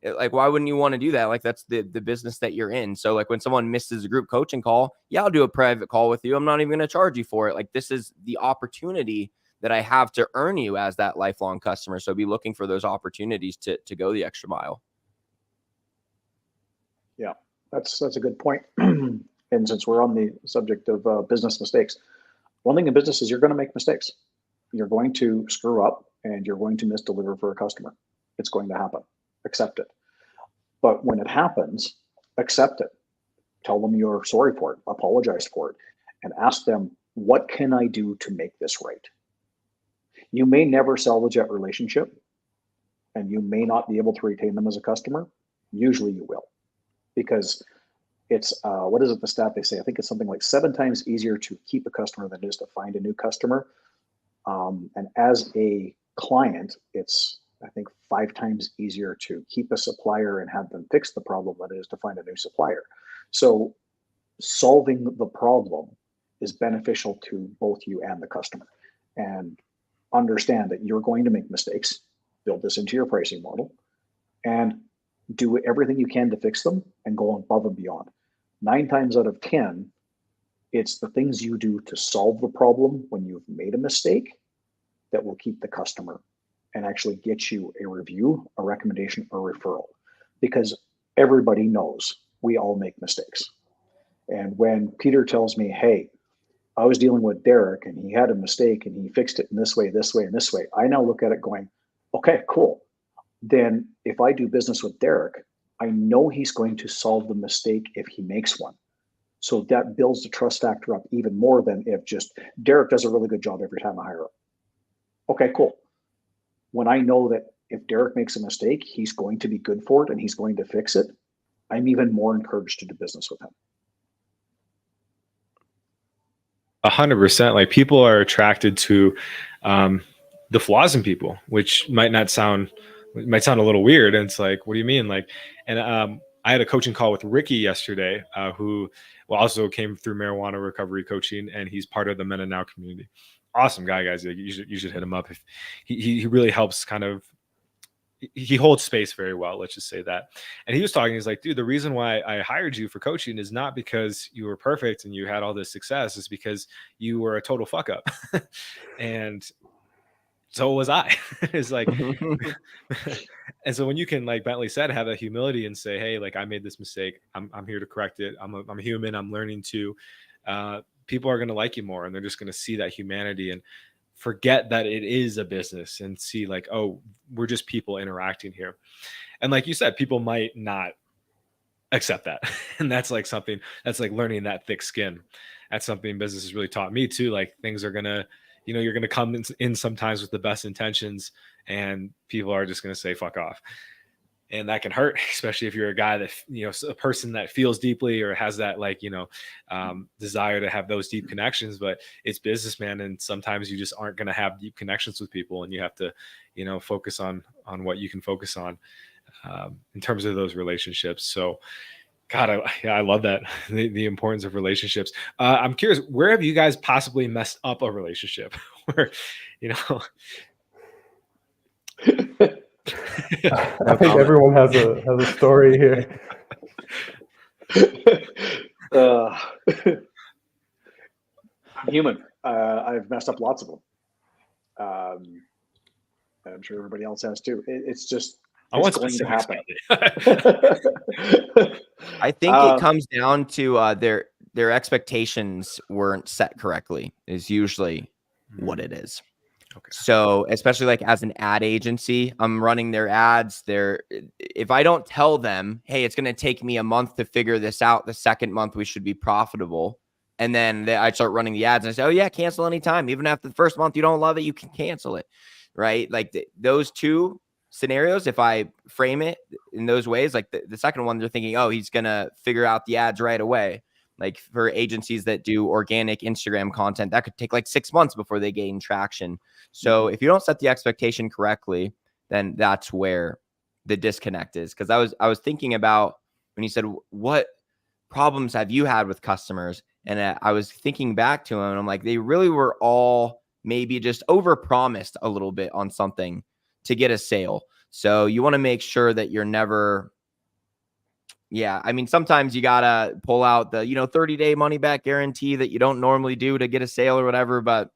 E: Like why wouldn't you want to do that? Like that's the business that you're in. So like when someone misses a group coaching call, yeah, I'll do a private call with you. I'm not even gonna charge you for it. Like this is the opportunity that I have to earn you as that lifelong customer. So be looking for those opportunities to go the extra mile.
D: Yeah, that's a good point. And since we're on the subject of business mistakes, one thing in business is you're going to make mistakes. You're going to screw up and you're going to misdeliver for a customer. It's going to happen. Accept it. But when it happens, accept it. Tell them you're sorry for it, apologize for it, and ask them, what can I do to make this right? You may never salvage that relationship, and you may not be able to retain them as a customer. Usually you will, because it's what is it, the stat they say? I think it's something like 7 times easier to keep a customer than it is to find a new customer. And as a client, it's, I think, 5 times easier to keep a supplier and have them fix the problem than it is to find a new supplier. So solving the problem is beneficial to both you and the customer. And understand that you're going to make mistakes. Build this into your pricing model and do everything you can to fix them and go above and beyond. 9 times out of 10, it's the things you do to solve the problem when you've made a mistake that will keep the customer and actually get you a review, a recommendation, or referral. Because everybody knows we all make mistakes. And when Peter tells me, hey, I was dealing with Derek and he had a mistake and he fixed it in this way, and this way, I now look at it going, okay, cool. Then if I do business with Derek, I know he's going to solve the mistake if he makes one. So that builds the trust factor up even more than if just Derek does a really good job every time I hire him. Okay, cool. When I know that if Derek makes a mistake, he's going to be good for it and he's going to fix it, I'm even more encouraged to do business with him.
A: 100%. Like people are attracted to the flaws in people, which might sound a little weird. And it's like, what do you mean? Like, and I had a coaching call with Ricky yesterday, who also came through marijuana recovery coaching, and he's part of the Men and Now community. Awesome guy, guys. You should hit him up. If he really helps he holds space very well. Let's just say that. And he was talking, he's like, dude, the reason why I hired you for coaching is not because you were perfect and you had all this success. It's because you were a total fuck up. And so was I. It's like, and so when you can, like Bentley said, have that humility and say, hey, like I made this mistake. I'm here to correct it. I'm a human. I'm learning to, people are going to like you more, and they're just going to see that humanity and forget that it is a business and see like, oh, we're just people interacting here. And like you said, people might not accept that. And that's like something that's like learning that thick skin. That's something business has really taught me too. Like things are going to, you're going to come in sometimes with the best intentions and people are just going to say, fuck off. and that can hurt, especially if you're a guy that, a person that feels deeply or has that desire to have those deep connections. But it's business, man, and sometimes you just aren't going to have deep connections with people, and you have to focus on what you can focus on in terms of those relationships. So God, I love that, the importance of relationships. I'm curious, where have you guys possibly messed up a relationship where
B: I think everyone has a story here.
D: I'm human. I've messed up lots of them. I'm sure everybody else has too. It's just it's going to happen.
E: I think it comes down to their expectations weren't set correctly is usually what it is.
A: Okay.
E: So especially like as an ad agency, I'm running their ads. If I don't tell them, hey, it's going to take me a month to figure this out, the second month we should be profitable. And then I start running the ads and I say, oh yeah, cancel anytime. Even after the first month, you don't love it, you can cancel it. Right. Like those two scenarios, if I frame it in those ways, like the second one, they're thinking, oh, he's going to figure out the ads right away. Like for agencies that do organic Instagram content, that could take like 6 months before they gain traction. So if you don't set the expectation correctly, then that's where the disconnect is. Because I was thinking about when you said, what problems have you had with customers? And I was thinking back to them, and I'm like, they really were all maybe just overpromised a little bit on something to get a sale. So you want to make sure that you're never, I mean, sometimes you got to pull out the, 30-day money back guarantee that you don't normally do to get a sale or whatever. But,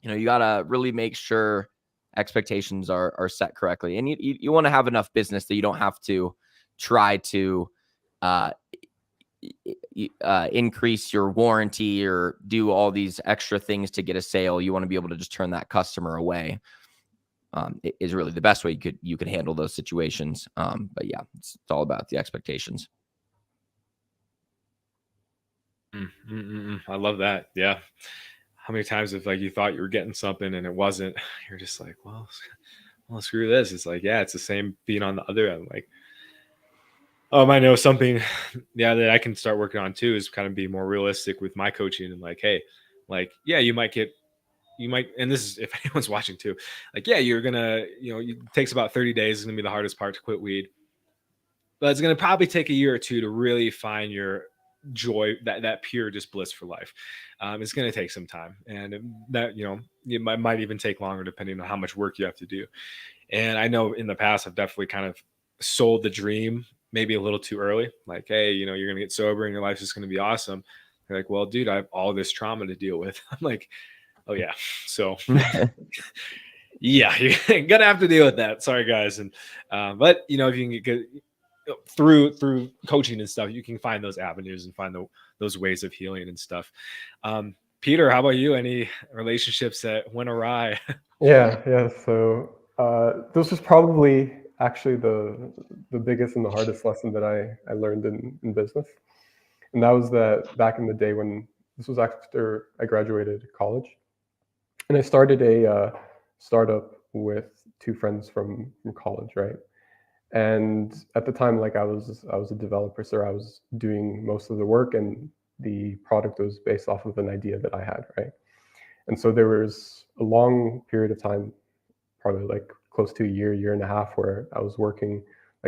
E: you got to really make sure expectations are set correctly. And you want to have enough business that you don't have to try to increase your warranty or do all these extra things to get a sale. You want to be able to just turn that customer away. It is really the best way you could handle those situations. But yeah, it's all about the expectations.
A: I love that. Yeah. How many times if you thought you were getting something and it wasn't, you're just like, well, screw this. It's like, yeah, it's the same being on the other end. Like, I know something, that I can start working on too is kind of be more realistic with my coaching and hey, you might, and this is if anyone's watching too, you're gonna, it takes about 30 days. It's gonna be the hardest part to quit weed, but it's gonna probably take a year or two to really find your joy, that pure just bliss for life. It's gonna take some time, and that it might even take longer depending on how much work you have to do. And I know in the past I've definitely kind of sold the dream maybe a little too early. Hey, you're gonna get sober and your life's just gonna be awesome. They're like, well, dude, I have all this trauma to deal with. I'm like, oh yeah. So yeah, you're gonna have to deal with that. Sorry guys. And but if you can get through coaching and stuff, you can find those avenues and find those ways of healing and stuff. Peter, how about you? Any relationships that went awry?
B: Yeah. So this was probably actually the biggest and the hardest lesson that I learned in business. And that was that back in the day when this was after I graduated college. And I started a startup with two friends from college, right? And at the time, I was a developer, so I was doing most of the work, and the product was based off of an idea that I had, right? And so there was a long period of time, probably close to a year and a half, where I was working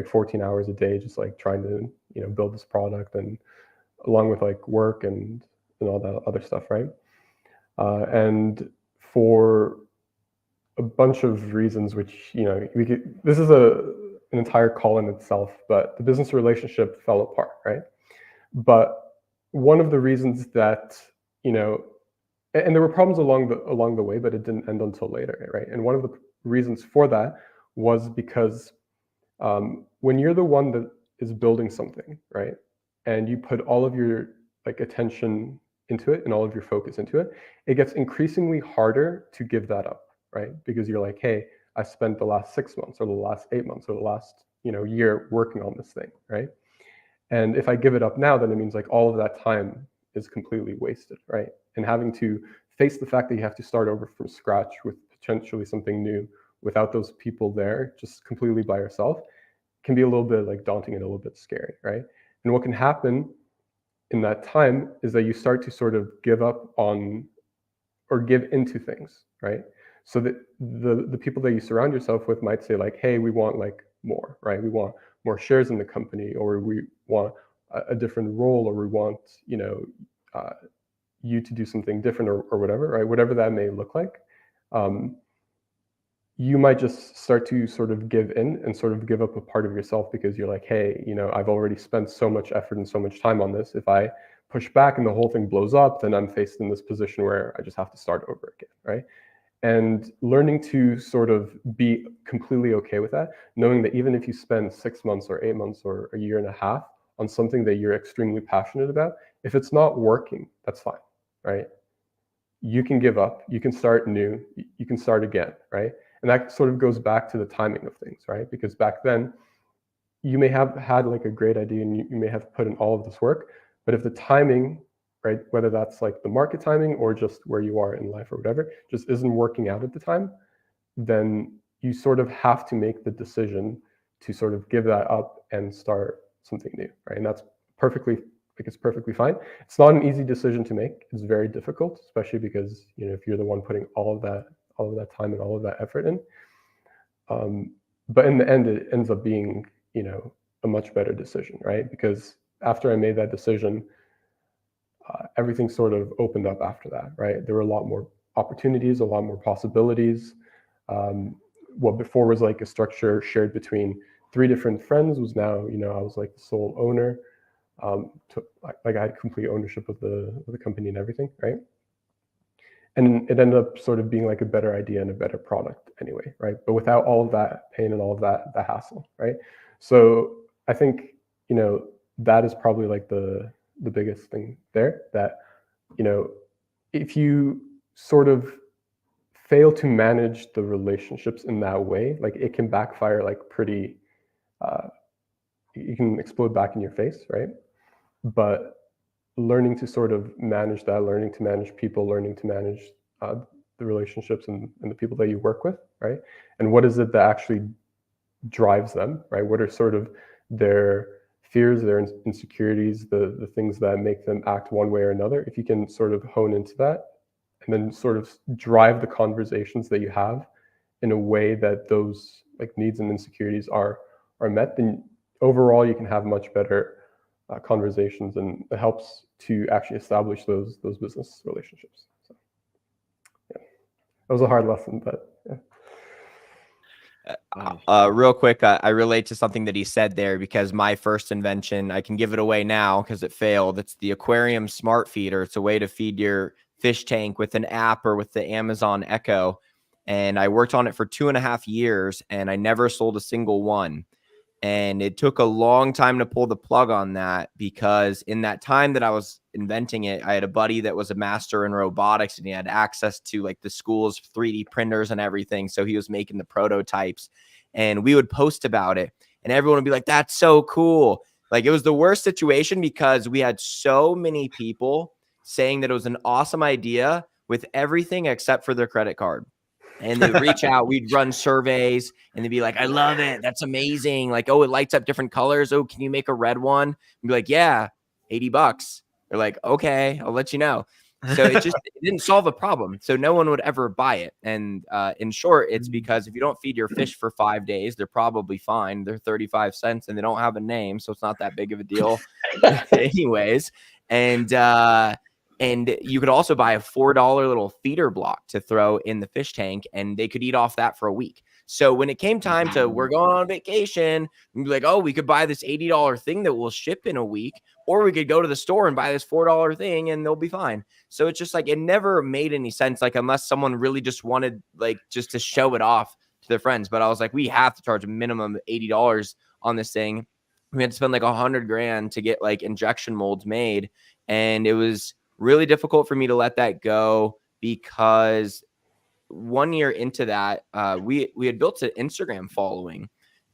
B: 14 hours a day, just trying to build this product, and along with work and all that other stuff, right? And for a bunch of reasons, which this is an entire call in itself, but the business relationship fell apart, right? But one of the reasons that and there were problems along the way, but it didn't end until later, right? And one of the reasons for that was because when you're the one that is building something, right, and you put all of your attention into it and all of your focus into it, it gets increasingly harder to give that up, right? Because you're like, hey, I spent the last 6 months or the last 8 months or the last year working on this thing, right? And if I give it up now, then it means all of that time is completely wasted, right? And having to face the fact that you have to start over from scratch with potentially something new without those people there, just completely by yourself, can be a little bit like daunting and a little bit scary, right? And what can happen in that time is that you start to sort of give up on or give into things, right? So that the people that you surround yourself with might say like, hey, we want like more, right? We want more shares in the company, or we want a different role, or we want, you know, you to do something different, or whatever, right? Whatever that may look like. You might just start to sort of give in and sort of give up a part of yourself because you're like, hey, you know, I've already spent so much effort and so much time on this. If I push back and the whole thing blows up, then I'm faced in this position where I just have to start over again, right? And learning to sort of be completely okay with that, knowing that even if you spend 6 months or 8 months or a year and a half on something that you're extremely passionate about, if it's not working, that's fine, right? You can give up, you can start new, you can start again, right? And that sort of goes back to the timing of things, right? Because back then, you may have had like a great idea and you may have put in all of this work, but if the timing, right, whether that's like the market timing or just where you are in life or whatever, just isn't working out at the time, then you sort of have to make the decision to sort of give that up and start something new, right? And that's perfectly, like, it's perfectly fine. It's not an easy decision to make. It's very difficult, especially because, you know, if you're the one putting all of that time and all of that effort in. But in the end, it ends up being, you know, a much better decision, right? Because after I made that decision, everything sort of opened up after that, right? There were a lot more opportunities, a lot more possibilities. What before was like a structure shared between 3 different friends was now, you know, I was like the sole owner. Like I had complete ownership of the company and everything, right? And it ended up sort of being like a better idea and a better product anyway, right? But without all of that pain and all of that, the hassle, right? So I think, you know, that is probably like the biggest thing there, that, you know, if you sort of fail to manage the relationships in that way, like it can backfire like pretty, you can explode back in your face, right? But learning to sort of manage that, learning to manage people, learning to manage the relationships and the people that you work with, right? And what is it that actually drives them, right? What are sort of their fears, their insecurities, the things that make them act one way or another? If you can sort of hone into that and then sort of drive the conversations that you have in a way that those like needs and insecurities are met, then overall you can have much better conversations, and it helps to actually establish those business relationships. So yeah, that was a hard lesson, but yeah.
E: Real quick, I relate to something that he said there, because my first invention, I can give it away now because it failed. It's the Aquarium Smart Feeder. It's a way to feed your fish tank with an app or with the Amazon Echo. And I worked on it for 2.5 years and I never sold a single one. And it took a long time to pull the plug on that, because in that time that I was inventing it, I had a buddy that was a master in robotics and he had access to like the school's 3D printers and everything. So he was making the prototypes and we would post about it and everyone would be like, that's so cool. Like, it was the worst situation because we had so many people saying that it was an awesome idea with everything except for their credit card. And they'd reach out, we'd run surveys and they'd be like, I love it. That's amazing. Like, oh, it lights up different colors. Oh, can you make a red one? And be like, yeah, $80. They're like, okay, I'll let you know. So it didn't solve a problem. So no one would ever buy it. And in short, it's because if you don't feed your fish for 5 days, they're probably fine. They're 35 cents and they don't have a name. So it's not that big of a deal anyways. And you could also buy a $4 little feeder block to throw in the fish tank, and they could eat off that for a week. So when it came time to, we're going on vacation, we'd be like, oh, we could buy this $80 thing that will ship in a week, or we could go to the store and buy this $4 thing and they'll be fine. So it's just like, it never made any sense, like, unless someone really just wanted like just to show it off to their friends. But I was like, we have to charge a minimum of $80 on this thing. We had to spend like $100,000 to get like injection molds made. And it was really difficult for me to let that go, because 1 year into that, we had built an Instagram following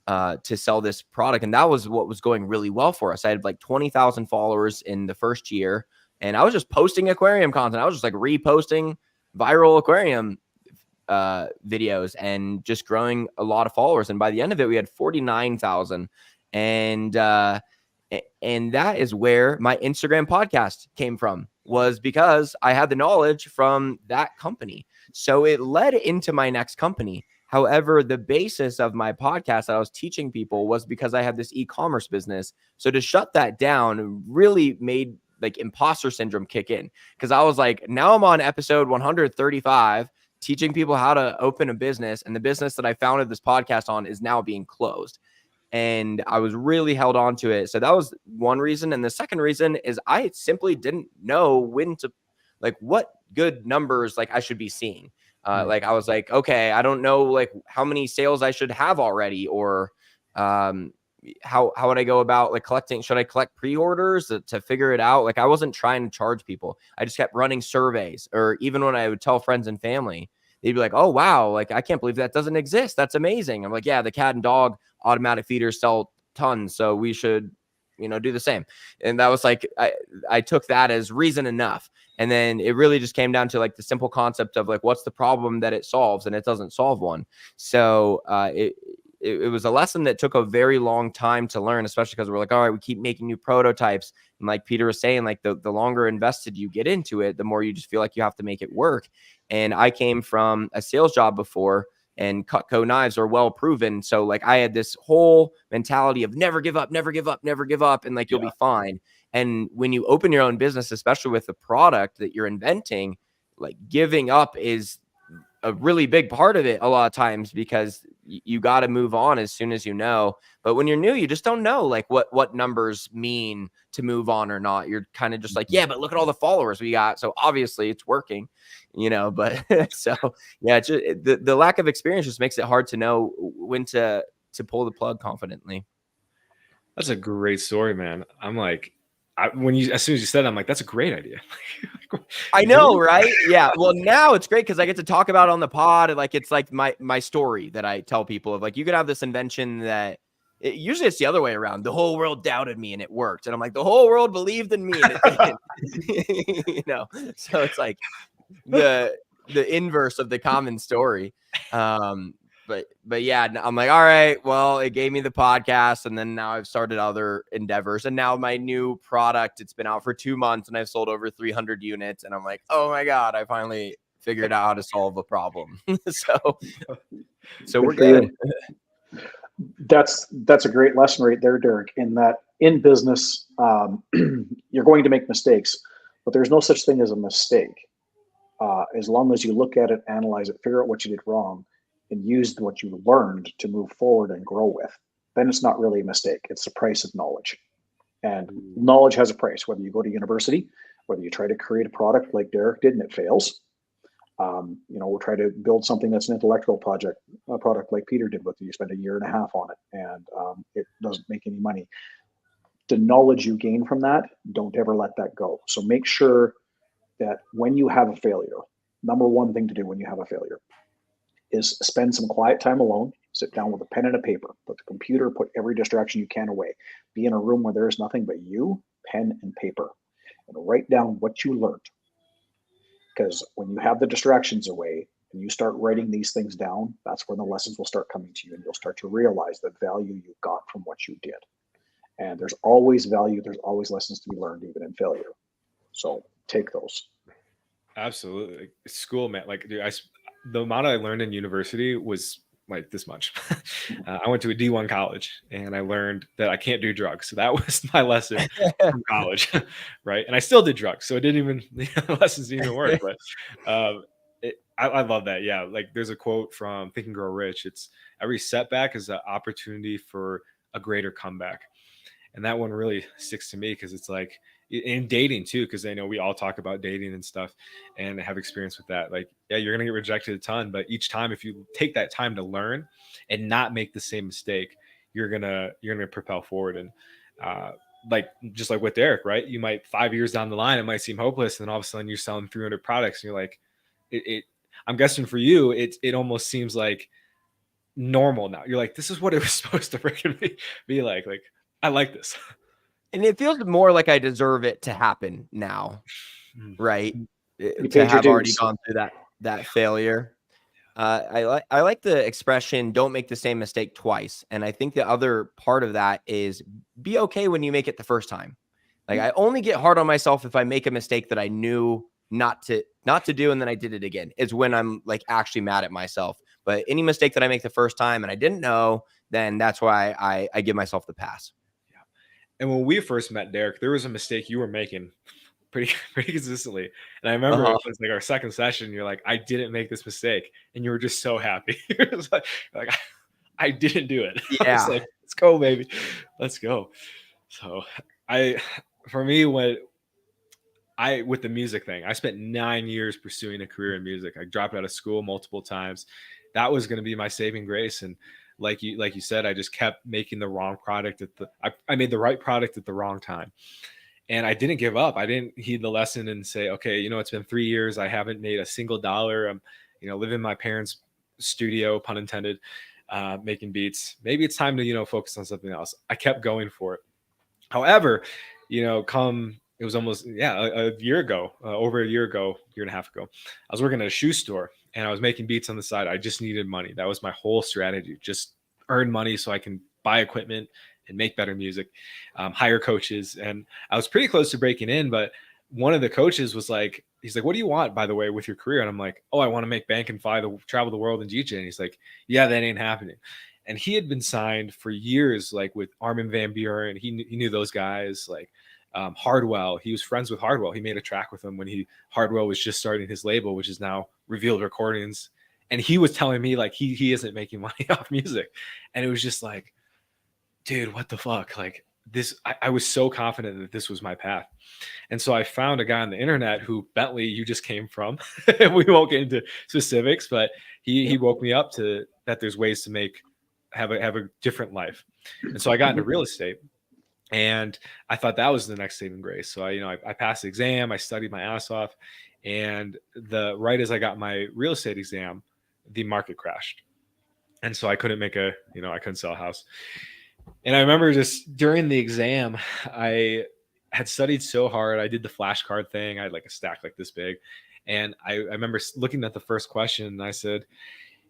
E: to sell this product. And that was what was going really well for us. I had like 20,000 followers in the first year, and I was just posting aquarium content. I was just like reposting viral aquarium videos and just growing a lot of followers. And by the end of it, we had 49,000. And that is where my Instagram podcast came from, was because I had the knowledge from that company. So it led into my next company. However, the basis of my podcast that I was teaching people was because I had this e-commerce business. So to shut that down really made like imposter syndrome kick in, because I was like, now I'm on episode 135 teaching people how to open a business, and the business that I founded this podcast on is now being closed. And I was really held on to it. So that was one reason. And the second reason is I simply didn't know when to, like, what good numbers like I should be seeing. Like I was like, okay, I don't know like how many sales I should have already, or how would I go about like collecting? Should I collect pre-orders to figure it out? Like I wasn't trying to charge people. I just kept running surveys, or even when I would tell friends and family, they'd be like, oh, wow, like I can't believe that doesn't exist. That's amazing. I'm like, yeah, the cat and dog automatic feeders sell tons, so we should, do the same. And that was like, I took that as reason enough. And then it really just came down to like the simple concept of like, what's the problem that it solves? And it doesn't solve one. So it was a lesson that took a very long time to learn, especially because we're like, all right, we keep making new prototypes. And like Peter was saying, like the longer invested you get into it, the more you just feel like you have to make it work. And I came from a sales job before, and Cutco knives are well proven. So like I had this whole mentality of never give up, never give up, never give up. And like, you'll be fine. And when you open your own business, especially with the product that you're inventing, like giving up is a really big part of it a lot of times, because you got to move on as soon as you know. But when you're new, you just don't know like what numbers mean to move on or not. You're kind of just like, yeah, but look at all the followers we got. So obviously it's working, but so yeah, just, the lack of experience just makes it hard to know when to pull the plug confidently.
A: That's a great story, man. I'm like, as soon as you said it, I'm like, that's a great idea.
E: I know, right? Yeah. Well, now it's great because I get to talk about it on the pod, and like it's like my story that I tell people of like, you could have this invention that usually it's the other way around. The whole world doubted me and it worked, and I'm like, the whole world believed in me and it didn't. So it's like the inverse of the common story. But yeah, I'm like, all right, well, it gave me the podcast, and then now I've started other endeavors, and now my new product, it's been out for 2 months and I've sold over 300 units, and I'm like, oh my God, I finally figured out how to solve a problem. so we're good.
D: That's a great lesson right there, Derek, in that in business, you're going to make mistakes, but there's no such thing as a mistake. As long as you look at it, analyze it, figure out what you did wrong, and use what you learned to move forward and grow with, then it's not really a mistake. It's the price of knowledge. And knowledge has a price, whether you go to university, whether you try to create a product like Derek did and it fails. We'll try to build something that's an intellectual project, a product like Peter did with it. You spend 1.5 years on it and it doesn't make any money. The knowledge you gain from that, don't ever let that go. So make sure that when you have a failure, number one thing to do when you have a failure is spend some quiet time alone, sit down with a pen and a paper, put the computer, put every distraction you can away, be in a room where there's nothing but you, pen and paper, and write down what you learned. Because when you have the distractions away and you start writing these things down, that's when the lessons will start coming to you, and you'll start to realize the value you got from what you did. And there's always value, there's always lessons to be learned, even in failure. So take those.
A: Absolutely. School, man. Like, dude, the amount I learned in university was like this much. I went to a D1 college and I learned that I can't do drugs. So that was my lesson from college, right? And I still did drugs, so it didn't even the lessons didn't even work. But I love that. Yeah, like there's a quote from Think and Grow Rich. It's every setback is an opportunity for a greater comeback, and that one really sticks to me because it's like in dating too, because I know we all talk about dating and stuff and have experience with that. Like, yeah, you're gonna get rejected a ton, but each time if you take that time to learn and not make the same mistake, you're gonna propel forward. And like just like with Derek, right? You might 5 years down the line, it might seem hopeless, and then all of a sudden you're selling 300 products, and you're like, I'm guessing for you, it almost seems like normal now. You're like, this is what it was supposed to freaking be like. Like, I like this.
E: And it feels more like I deserve it to happen now, right? To have already gone through that failure. I like the expression "don't make the same mistake twice," and I think the other part of that is be okay when you make it the first time. Like I only get hard on myself if I make a mistake that I knew not to do, and then I did it again. Is when I'm like actually mad at myself. But any mistake that I make the first time and I didn't know, then that's why I give myself the pass.
A: And when we first met, Derek, there was a mistake you were making pretty pretty consistently. And I remember
E: Uh-huh.
A: it was like our second session. You're like, I didn't make this mistake, and you were just so happy. It was like, I didn't do it. I was
E: Yeah.
A: like, let's go, baby, let's go. So I, for me, when I with the music thing, I spent 9 years pursuing a career in music. I dropped out of school multiple times. That was going to be my saving grace. And like you said, I just kept making the wrong product at the I made the right product at the wrong time. And I didn't give up. I didn't heed the lesson and say, okay, it's been 3 years. I haven't made a single dollar. I'm, living in my parents' studio, pun intended, making beats. Maybe it's time to, focus on something else. I kept going for it. However, it was almost, a year ago, over a year ago, year and a half ago, I was working at a shoe store and I was making beats on the side. I just needed money. That was my whole strategy. Just earn money so I can buy equipment and make better music, hire coaches. And I was pretty close to breaking in, but one of the coaches was like, he's like, what do you want, by the way, with your career? And I'm like, oh, I want to make bank and travel the world and DJ. And he's like, yeah, that ain't happening. And he had been signed for years, like with Armin van Buuren. He knew those guys, like Hardwell. He was friends with Hardwell. He made a track with him when Hardwell was just starting his label, which is now Revealed Recordings. And he was telling me like he isn't making money off music. And it was just like, dude, what the fuck? Like this, I was so confident that this was my path. And so I found a guy on the internet who, Bentley, you just came from. We won't get into specifics, but he woke me up to that there's ways to have a different life. And so I got into real estate. And I thought that was the next saving grace. So I passed the exam, I studied my ass off, and right as I got my real estate exam, the market crashed. And so I couldn't I couldn't sell a house. And I remember just during the exam, I had studied so hard. I did the flashcard thing. I had like a stack like this big. And I remember looking at the first question and I said,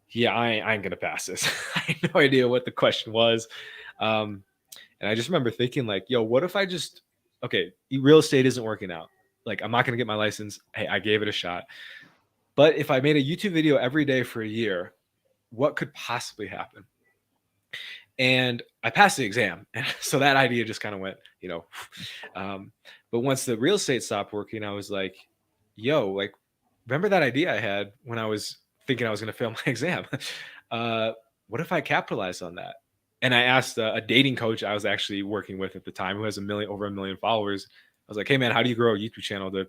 A: yeah, I ain't going to pass this. I had no idea what the question was. And I just remember thinking like, yo, what if okay, real estate isn't working out. Like, I'm not going to get my license. Hey, I gave it a shot. But if I made a YouTube video every day for a year, what could possibly happen? And I passed the exam. And so that idea just kind of went, but once the real estate stopped working, I was like, yo, like, remember that idea I had when I was thinking I was going to fail my exam? What if I capitalized on that? And I asked a dating coach I was actually working with at the time, who has over a million followers. I was like, hey man, how do you grow a YouTube channel to,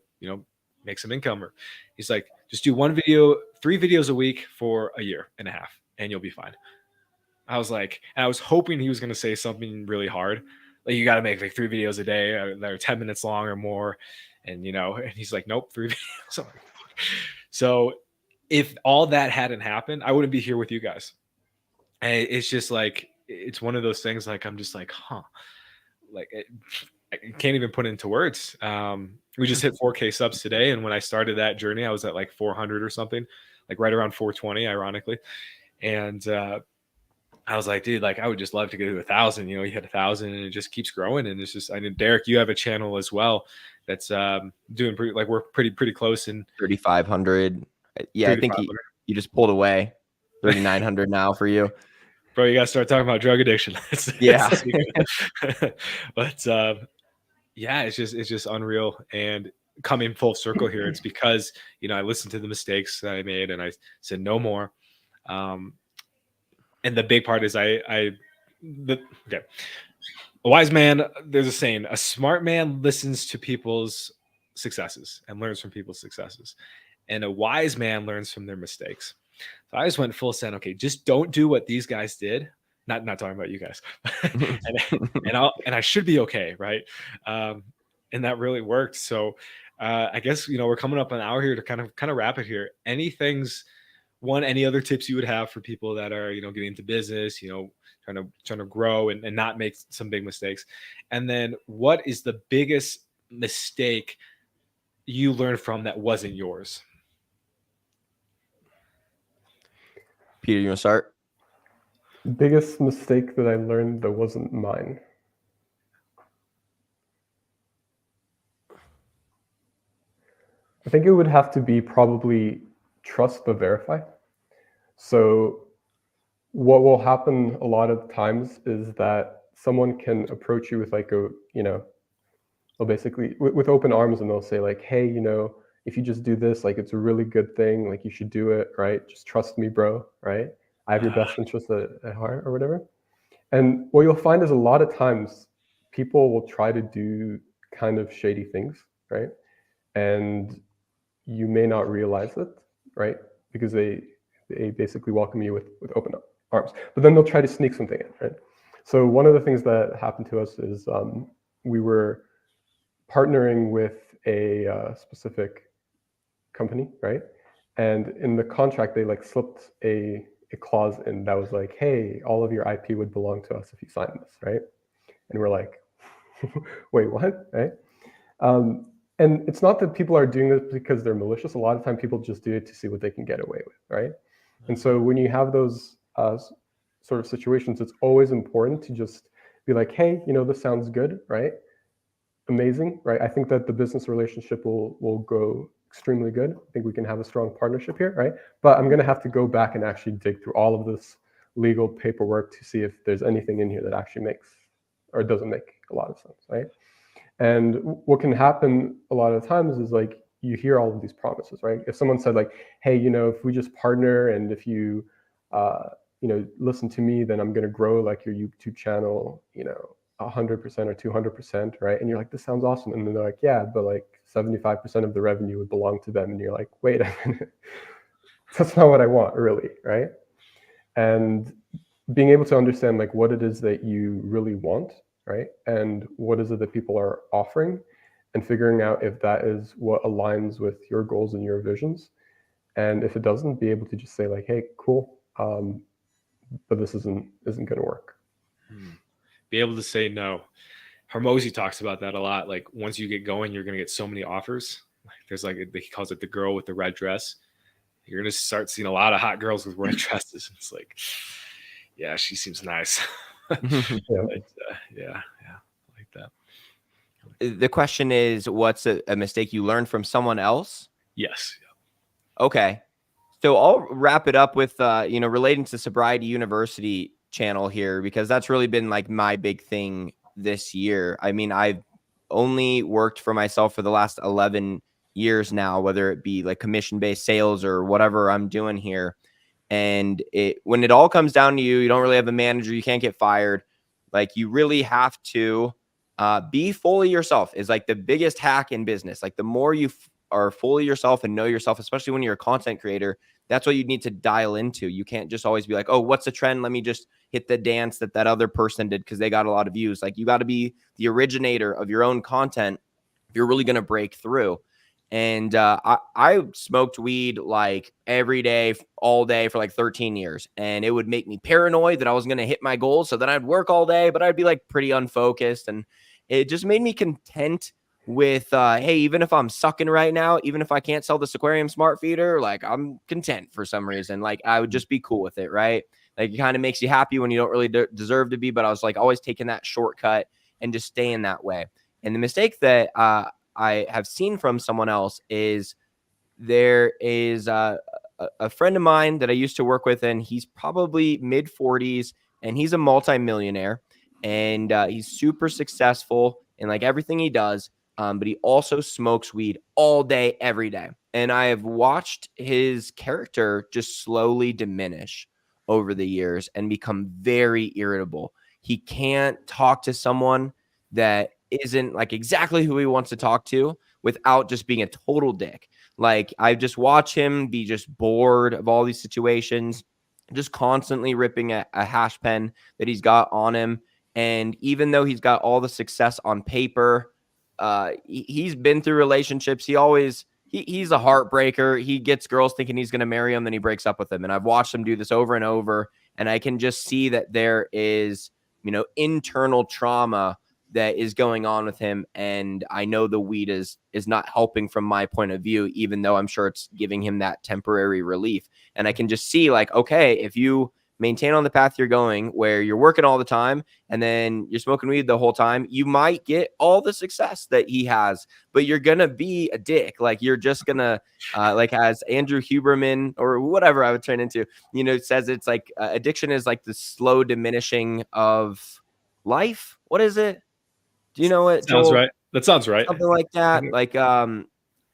A: make some income? Or he's like, just do 3 videos a week for a year and a half and you'll be fine. I was like, and I was hoping he was going to say something really hard. Like, you got to make like 3 videos a day that are 10 minutes long or more. And, and he's like, nope, 3 videos. So if all that hadn't happened, I wouldn't be here with you guys. And it's just like, it's one of those things. Like, I'm just like, like I can't even put it into words. We just hit 4K subs today. And when I started that journey, I was at like 400 or something, like right around 420, ironically. And, I was like, dude, like I would just love to get to 1,000. You hit 1,000 and it just keeps growing. And it's just, I know, Derek, you have a channel as well that's doing pretty, like we're pretty close in
E: 3,500. Yeah, I think you just pulled away. 3,900 now for you.
A: Bro, you gotta start talking about drug addiction.
E: Yeah.
A: But yeah, it's just unreal. And coming full circle here, it's because I listened to the mistakes that I made and I said no more. And the big part is a wise man, there's a saying, a smart man listens to people's successes and learns from people's successes. And a wise man learns from their mistakes. So I just went full send. Okay, just don't do what these guys did. Not talking about you guys. and I should be okay, right? And that really worked. So I guess we're coming up an hour here to kind of wrap it here. Any other tips you would have for people that are, getting into business, trying to grow and not make some big mistakes? And then what is the biggest mistake you learned from that wasn't yours?
E: Peter, you want to start?
B: Biggest mistake that I learned that wasn't mine. I think it would have to be probably trust but verify. So what will happen a lot of times is that someone can approach you with like a, well, basically with open arms, and they'll say like, hey, if you just do this, like it's a really good thing, like you should do it, right? Just trust me, bro, right? I have your best interest at heart or whatever. And what you'll find is a lot of times people will try to do kind of shady things, right? And you may not realize it, right? Because they basically welcome you with open arms, but then they'll try to sneak something in, right? So one of the things that happened to us is we were partnering with a specific company, right? And in the contract, they like slipped a clause in that was like, hey, all of your IP would belong to us if you sign this, right? And we're like, wait, what, right? And it's not that people are doing this because they're malicious. A lot of time people just do it to see what they can get away with, right? And so when you have those sort of situations, it's always important to just be like, hey, this sounds good, right? Amazing, right? I think that the business relationship will go extremely good. I think we can have a strong partnership here, right? But I'm going to have to go back and actually dig through all of this legal paperwork to see if there's anything in here that actually makes or doesn't make a lot of sense, right? And what can happen a lot of times is like you hear all of these promises, right? If someone said like, hey, if we just partner and if you listen to me, then I'm going to grow like your YouTube channel, 100% or 200%, right? And you're like, this sounds awesome. And then they're like, yeah, but like 75% of the revenue would belong to them. And you're like, wait a minute, that's not what I want, really, right? And being able to understand like what it is that you really want, right? And what is it that people are offering, and figuring out if that is what aligns with your goals and your visions. And if it doesn't, be able to just say like, hey, cool, but this isn't going to work.
A: Be able to say no. Hormozi talks about that a lot. Like once you get going, you're going to get so many offers. Like there's like, he calls it the girl with the red dress. You're going to start seeing a lot of hot girls with red dresses. It's like, yeah, she seems nice. But, yeah, like that.
E: The question is, what's a mistake you learned from someone else?
A: Yes.
E: Okay. So I'll wrap it up with, relating to Sobriety University channel here, because that's really been like my big thing this year. I mean, I've only worked for myself for the last 11 years now, whether it be like commission-based sales or whatever I'm doing here. And when it all comes down to you don't really have a manager, you can't get fired. Like you really have to be fully yourself is like the biggest hack in business. Like the more you are fully yourself and know yourself, especially when you're a content creator, that's what you need to dial into. You can't just always be like, oh, what's the trend? Let me just hit the dance that other person did because they got a lot of views. Like you got to be the originator of your own content if you're really going to break through. And I smoked weed like every day, all day for like 13 years. And it would make me paranoid that I was going to hit my goals. So then I'd work all day, but I'd be like pretty unfocused. And it just made me content with, hey, even if I'm sucking right now, even if I can't sell this aquarium smart feeder, like I'm content for some reason. Like I would just be cool with it, right? Like it kind of makes you happy when you don't really deserve to be. But I was like always taking that shortcut and just staying that way. And the mistake that I have seen from someone else is there is a friend of mine that I used to work with, and he's probably mid 40s, and he's a multimillionaire, and he's super successful in like everything he does. But he also smokes weed all day, every day. And I have watched his character just slowly diminish over the years and become very irritable. He can't talk to someone that isn't like exactly who he wants to talk to without just being a total dick. Like I just watch him be just bored of all these situations, just constantly ripping a hash pen that he's got on him. And even though he's got all the success on paper, he's been through relationships. He's a heartbreaker. He gets girls thinking he's going to marry them, then he breaks up with them. And I've watched him do this over and over. And I can just see that there is, internal trauma that is going on with him, and I know the weed is not helping from my point of view, even though I'm sure it's giving him that temporary relief. And I can just see, like, okay, if you maintain on the path you're going, where you're working all the time and then you're smoking weed the whole time, you might get all the success that he has, but you're gonna be a dick. Like, you're just gonna like, as Andrew Huberman or whatever I would turn into, you know, says, it's like addiction is like the slow diminishing of life. What is it? Do you know what,
A: Sounds
E: Joel?
A: right. That sounds right.
E: Something like that.
A: Mhm.
E: Like,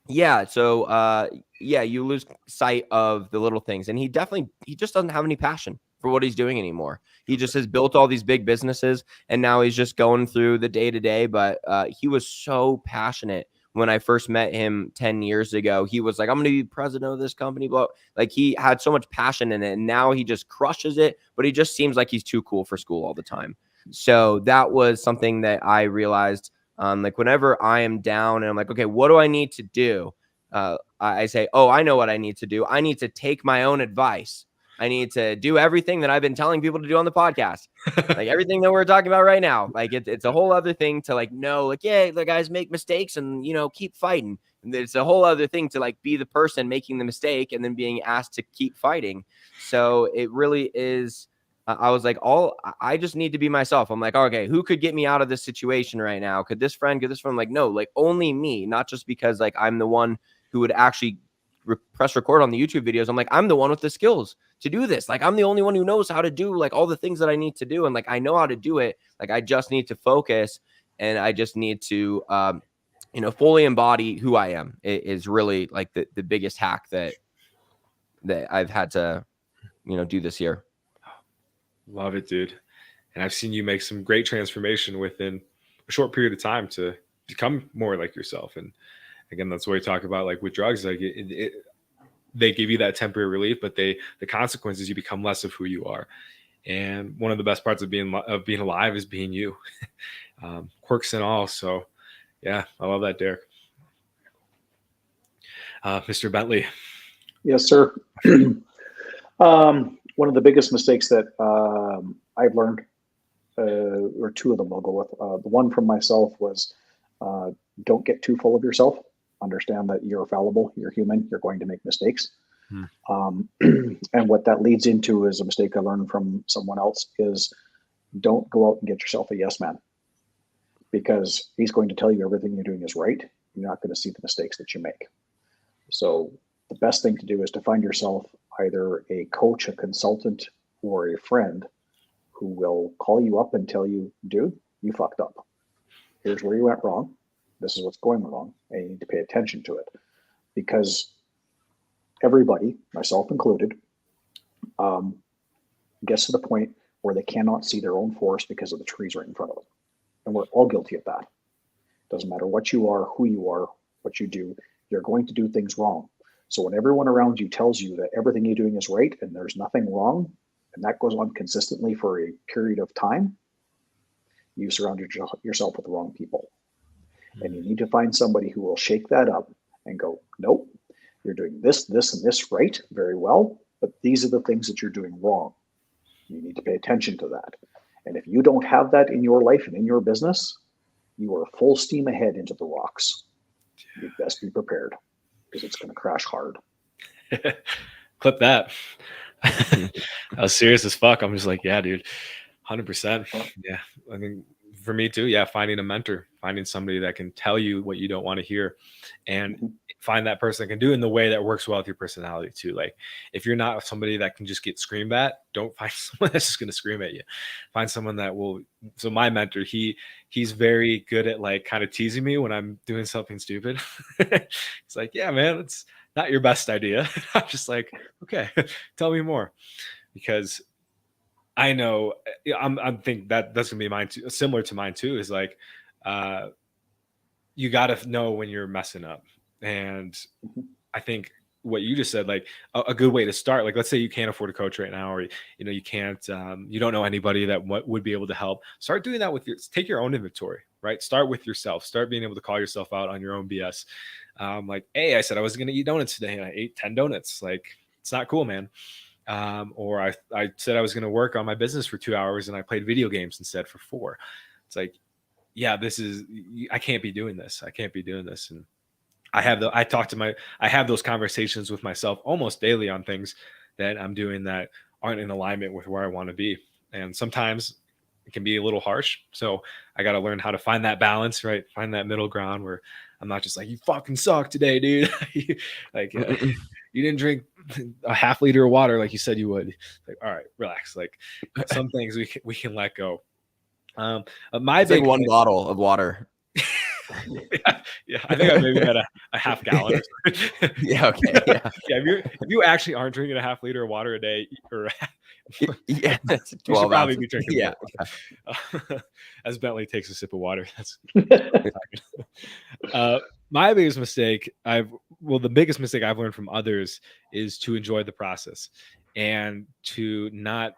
E: yeah. So, yeah, you lose sight of the little things, and he just doesn't have any passion for what he's doing anymore. He just has built all these big businesses, and now he's just going through the day to day. But he was so passionate when I first met him 10 years ago. He was like, I'm going to be president of this company. But like, he had so much passion in it, and now he just crushes it. But he just seems like he's too cool for school all the time. So that was something that I realized. Like, whenever I am down and I'm like, okay, what do I need to do? I say, oh, I know what I need to do. I need to take my own advice. I need to do everything that I've been telling people to do on the podcast. Like, everything that we're talking about right now. Like, it's a whole other thing to, like, know, like, yeah, the guys make mistakes and, you know, keep fighting. And it's a whole other thing to, like, be the person making the mistake and then being asked to keep fighting. So it really is. I was like, I just need to be myself. I'm like, okay, who could get me out of this situation right now? Could this friend? I'm like, no, like, only me, not just because, like, I'm the one who would actually press record on the YouTube videos. I'm like, I'm the one with the skills to do this. Like, I'm the only one who knows how to do, like, all the things that I need to do. And, like, I know how to do it. Like, I just need to focus, and I just need to, you know, fully embody who I am. It is really, like, the biggest hack that I've had to, you know, do this year.
A: Love it, dude. And I've seen you make some great transformation within a short period of time to become more like yourself. And again, that's what we talk about, like, with drugs, like they give you that temporary relief, but the consequences, you become less of who you are. And one of the best parts of being alive is being you, quirks and all. So yeah, I love that, Derek. Mr. Bentley.
D: Yes, sir. One of the biggest mistakes that I've learned, or two of them I'll go with. The one from myself was, don't get too full of yourself. Understand that you're fallible, you're human, you're going to make mistakes. And what that leads into is a mistake I learned from someone else is, don't go out and get yourself a yes man, because he's going to tell you everything you're doing is right. You're not going to see the mistakes that you make. So the best thing to do is to find yourself either a coach, a consultant, or a friend who will call you up and tell you, dude, you fucked up. Here's where you went wrong. This is what's going wrong. And you need to pay attention to it, because everybody, myself included, gets to the point where they cannot see their own forest because of the trees right in front of them. And we're all guilty of that. Doesn't matter what you are, who you are, what you do, you're going to do things wrong. So when everyone around you tells you that everything you're doing is right and there's nothing wrong, and that goes on consistently for a period of time, you surround yourself with the wrong people. And you need to find somebody who will shake that up and go, nope, you're doing this, this, and this right, very well, but these are the things that you're doing wrong. You need to pay attention to that. And if you don't have that in your life and in your business, you are full steam ahead into the rocks. You best be prepared, because it's going to crash hard.
A: Clip that. I was serious as fuck. I'm just like, yeah, dude, 100%. Yeah. I mean, for me too. Yeah. Finding a mentor, finding somebody that can tell you what you don't want to hear, and find that person that can do it in the way that works well with your personality too. Like, if you're not somebody that can just get screamed at, don't find someone that's just going to scream at you. Find someone that will. So my mentor, he's very good at, like, kind of teasing me when I'm doing something stupid. It's like, yeah, man, it's not your best idea. I'm just like, okay, tell me more, because I know I'm think that that's gonna be mine too, similar to mine too, is like, you got to know when you're messing up. And I think what you just said, like, a good way to start, like, let's say you can't afford a coach right now, or, you know, you can't, you don't know anybody that would be able to help. Start doing that with take your own inventory, right? Start with yourself. Start being able to call yourself out on your own BS. Like, hey, I said I was going to eat donuts today, and I ate 10 donuts. Like, it's not cool, man. Or I said I was going to work on my business for 2 hours, and I played video games instead for 4. It's like, yeah, I can't be doing this. I can't be doing this. And I have those conversations with myself almost daily on things that I'm doing that aren't in alignment with where I want to be. And sometimes it can be a little harsh. So I got to learn how to find that balance, right? Find that middle ground where I'm not just like, you fucking suck today, dude. Like, you didn't drink a half liter of water like you said you would. Like, all right, relax. Like, some things we can let go. My
E: It's like
A: big
E: one
A: thing-
E: bottle of water.
A: yeah, I think I maybe got a half gallon. Or something.
E: Yeah. Okay. Yeah.
A: Yeah, if you actually aren't drinking a half liter of water a day, or
E: Yeah. That's
A: you should
E: 12
A: probably
E: ounces.
A: be drinking
E: Yeah.
A: more. As Bentley takes a sip of water, that's my biggest mistake. The biggest mistake I've learned from others is to enjoy the process and to not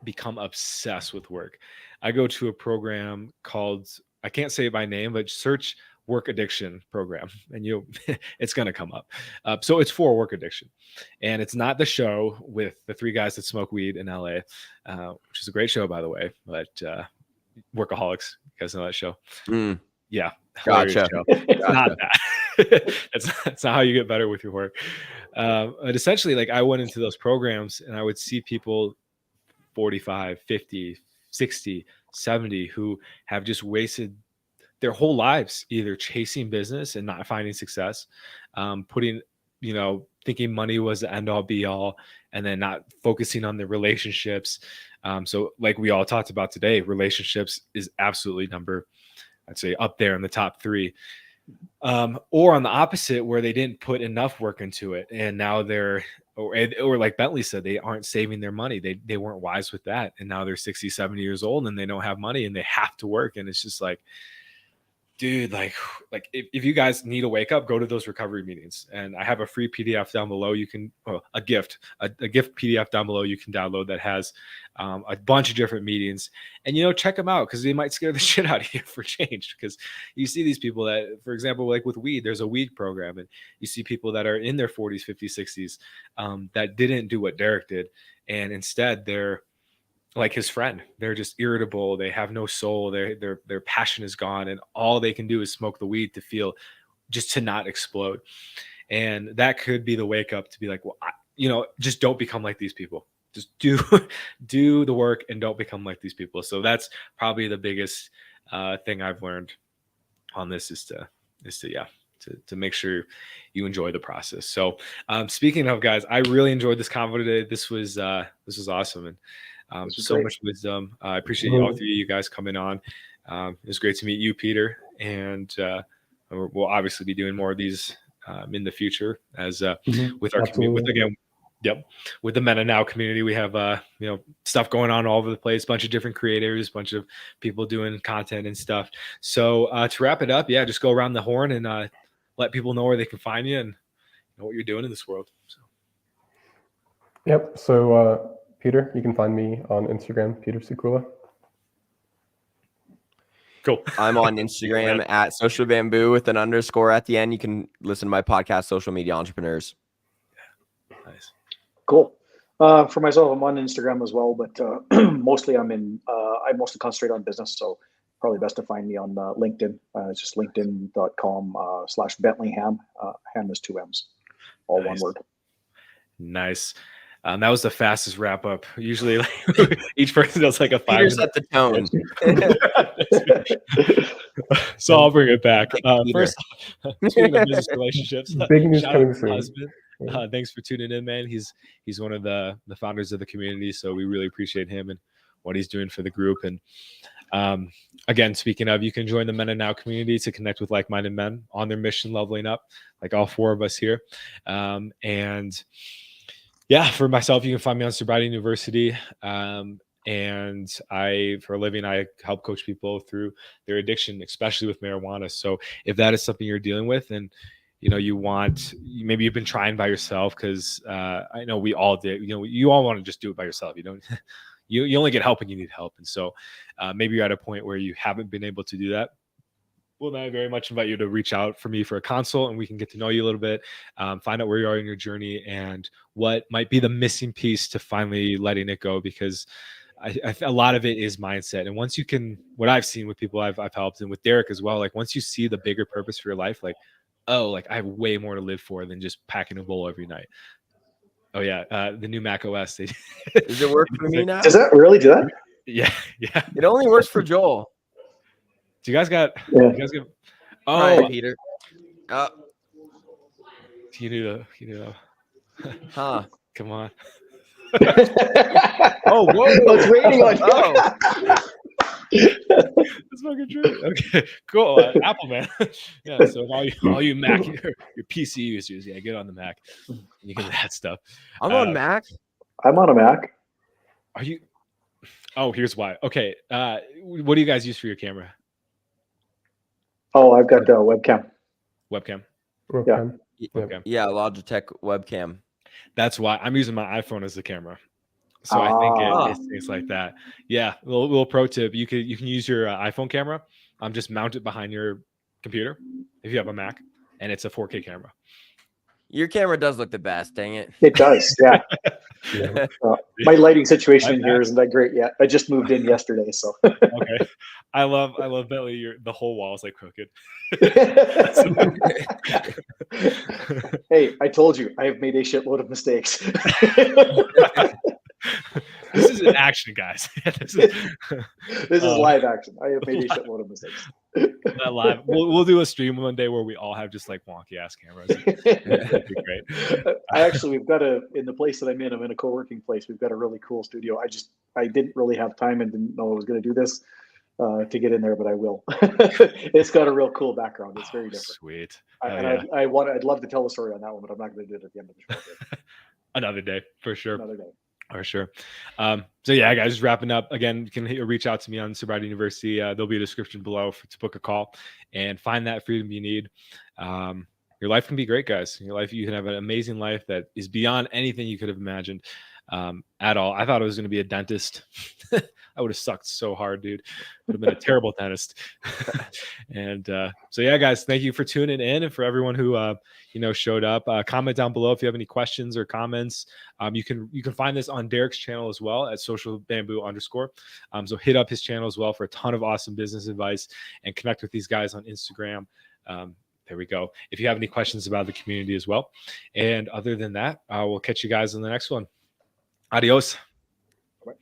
A: become obsessed with work. I go to a program called, I can't say it by name, but search work addiction program, and it's going to come up. So it's for work addiction, and it's not the show with the three guys that smoke weed in LA, which is a great show, by the way, but Workaholics, you guys know that show?
E: Mm,
A: Yeah.
E: Gotcha.
A: Show. It's not that. That's not how you get better with your work. But essentially, like, I went into those programs and I would see people 45, 50, 60, 70 who have just wasted their whole lives either chasing business and not finding success, putting, thinking money was the end all be all, and then not focusing on the relationships. So like we all talked about today, relationships is absolutely I'd say up there in the top 3. Or on the opposite, where they didn't put enough work into it, and now or like Bentley said, they aren't saving their money. They weren't wise with that, and now they're 60, 70 years old and they don't have money and they have to work. And it's just like, dude, like if you guys need a wake up, go to those recovery meetings. And I have a free PDF down below. You can, a gift PDF down below you can download that has a bunch of different meetings, and check them out, because they might scare the shit out of you for change. Because you see these people that, for example, like with weed, there's a weed program, and you see people that are in their 40s, 50s, 60s that didn't do what Derek did, and instead they're like his friend. They're just irritable. They have no soul. Their passion is gone, and all they can do is smoke the weed to not explode. And that could be the wake up to be like, well, just don't become like these people. Just do the work and don't become like these people. So that's probably the biggest thing I've learned on this is to make sure you enjoy the process. So speaking of, guys, I really enjoyed this convo today. This was awesome. And so
D: great.
A: much wisdom. I appreciate all 3 of you guys coming on. It was great to meet you, Peter, and we'll obviously be doing more of these in the future with our community. With the Meta Now community, we have stuff going on all over the place. Bunch of different creators, bunch of people doing content and stuff. So to wrap it up, just go around the horn and let people know where they can find you and know what you're doing in this world. So.
B: Yep. So Peter, you can find me on Instagram, Peter Sikula.
A: Cool.
E: I'm on Instagram at Social Bamboo with an _ at the end. You can listen to my podcast, Social Media Entrepreneurs.
A: Nice.
D: Cool. For myself, I'm on Instagram as well, but mostly I mostly concentrate on business. So probably best to find me on LinkedIn. It's just linkedin.com/BentleyHam. Ham is 2 M's, all
A: Nice.
D: one word.
A: Nice. That was the fastest wrap up. Usually, each person does like a 5
E: Peter set the tone.
A: So I'll bring it back.
E: Peter.
A: First, speaking of business relationships,
B: Big news
A: shout
B: coming
A: out to
B: soon.
A: my husband. Thanks for tuning in, man. He's one of the founders of the community, so we really appreciate him and what he's doing for the group. And again, speaking of, you can join the Men and Now community to connect with like-minded men on their mission, leveling up, like all 4 of us here. And yeah, for myself, you can find me on Sobriety University. And for a living, I help coach people through their addiction, especially with marijuana. So if that is something you're dealing with, and maybe you've been trying by yourself, because I know we all did. You all want to just do it by yourself. You don't. You only get help when you need help. And so maybe you're at a point where you haven't been able to do that. Well, then I very much invite you to reach out for me for a consult, and we can get to know you a little bit, find out where you are in your journey and what might be the missing piece to finally letting it go. Because a lot of it is mindset. And once you can, what I've seen with people I've helped, and with Derek as well, like once you see the bigger purpose for your life, like, oh, like I have way more to live for than just packing a bowl every night. Oh yeah, the new Mac OS.
E: Does it work for me now?
D: Does that really do that?
A: Yeah, yeah.
E: It only works for Joel.
A: Do you guys got?
D: Yeah.
A: You guys got?
E: Hi,
A: Oh,
E: Peter.
A: you knew.
E: Huh.
A: Come on.
D: Oh,
A: whoa.
D: I was waiting on you.
E: Oh.
A: That's fucking true. Okay, cool. Apple, man. Yeah. So all you Mac, your PC users, yeah, get on the Mac. You get that stuff.
E: I'm on Mac.
D: I'm on a Mac.
A: Are you? Oh, here's why. Okay. What do you guys use for your camera?
D: Oh, I've got webcam.
A: Webcam.
B: Webcam.
A: Okay.
E: Yeah, Logitech webcam.
A: That's why I'm using my iPhone as the camera. So I think it's things like that. Yeah, little pro tip: you can use your iPhone camera. Just mount it behind your computer if you have a Mac, and it's a 4K camera.
E: Your camera does look the best. Dang it.
D: It does. Yeah.
B: Yeah.
D: My lighting situation in here isn't that great yet. I just moved in yesterday, so.
A: Okay, I love Bentley. The whole wall is like crooked.
D: Hey, I told you I have made a shitload of mistakes.
A: This is an action, guys. This is
D: live action. I have made a shitload of mistakes.
A: not live. We'll do a stream one day where we all have just like wonky ass cameras. That'd be great.
D: We've got in the place that I'm in a co-working place. We've got a really cool studio. I didn't really have time and didn't know I was going to do this to get in there, but I will. It's got a real cool background. It's very different.
A: Sweet.
D: I'd love to tell the story on that one, but I'm not going to do it at the end of the show.
A: Another day for sure.
D: Another day.
A: For sure. So yeah, guys, just wrapping up. Again, you can reach out to me on Sobriety University. There'll be a description below to book a call and find that freedom you need. Your life can be great, guys. You can have an amazing life that is beyond anything you could have imagined at all. I thought I was going to be a dentist. I would have sucked so hard, dude. Would have been a terrible dentist. And so yeah, guys, thank you for tuning in, and for everyone who showed up. Comment down below if you have any questions or comments. You can find this on Derek's channel as well at @socialbamboo_. So hit up his channel as well for a ton of awesome business advice, and connect with these guys on Instagram. There we go. If you have any questions about the community as well. And other than that, we'll catch you guys in the next one. Adios.
D: Bye.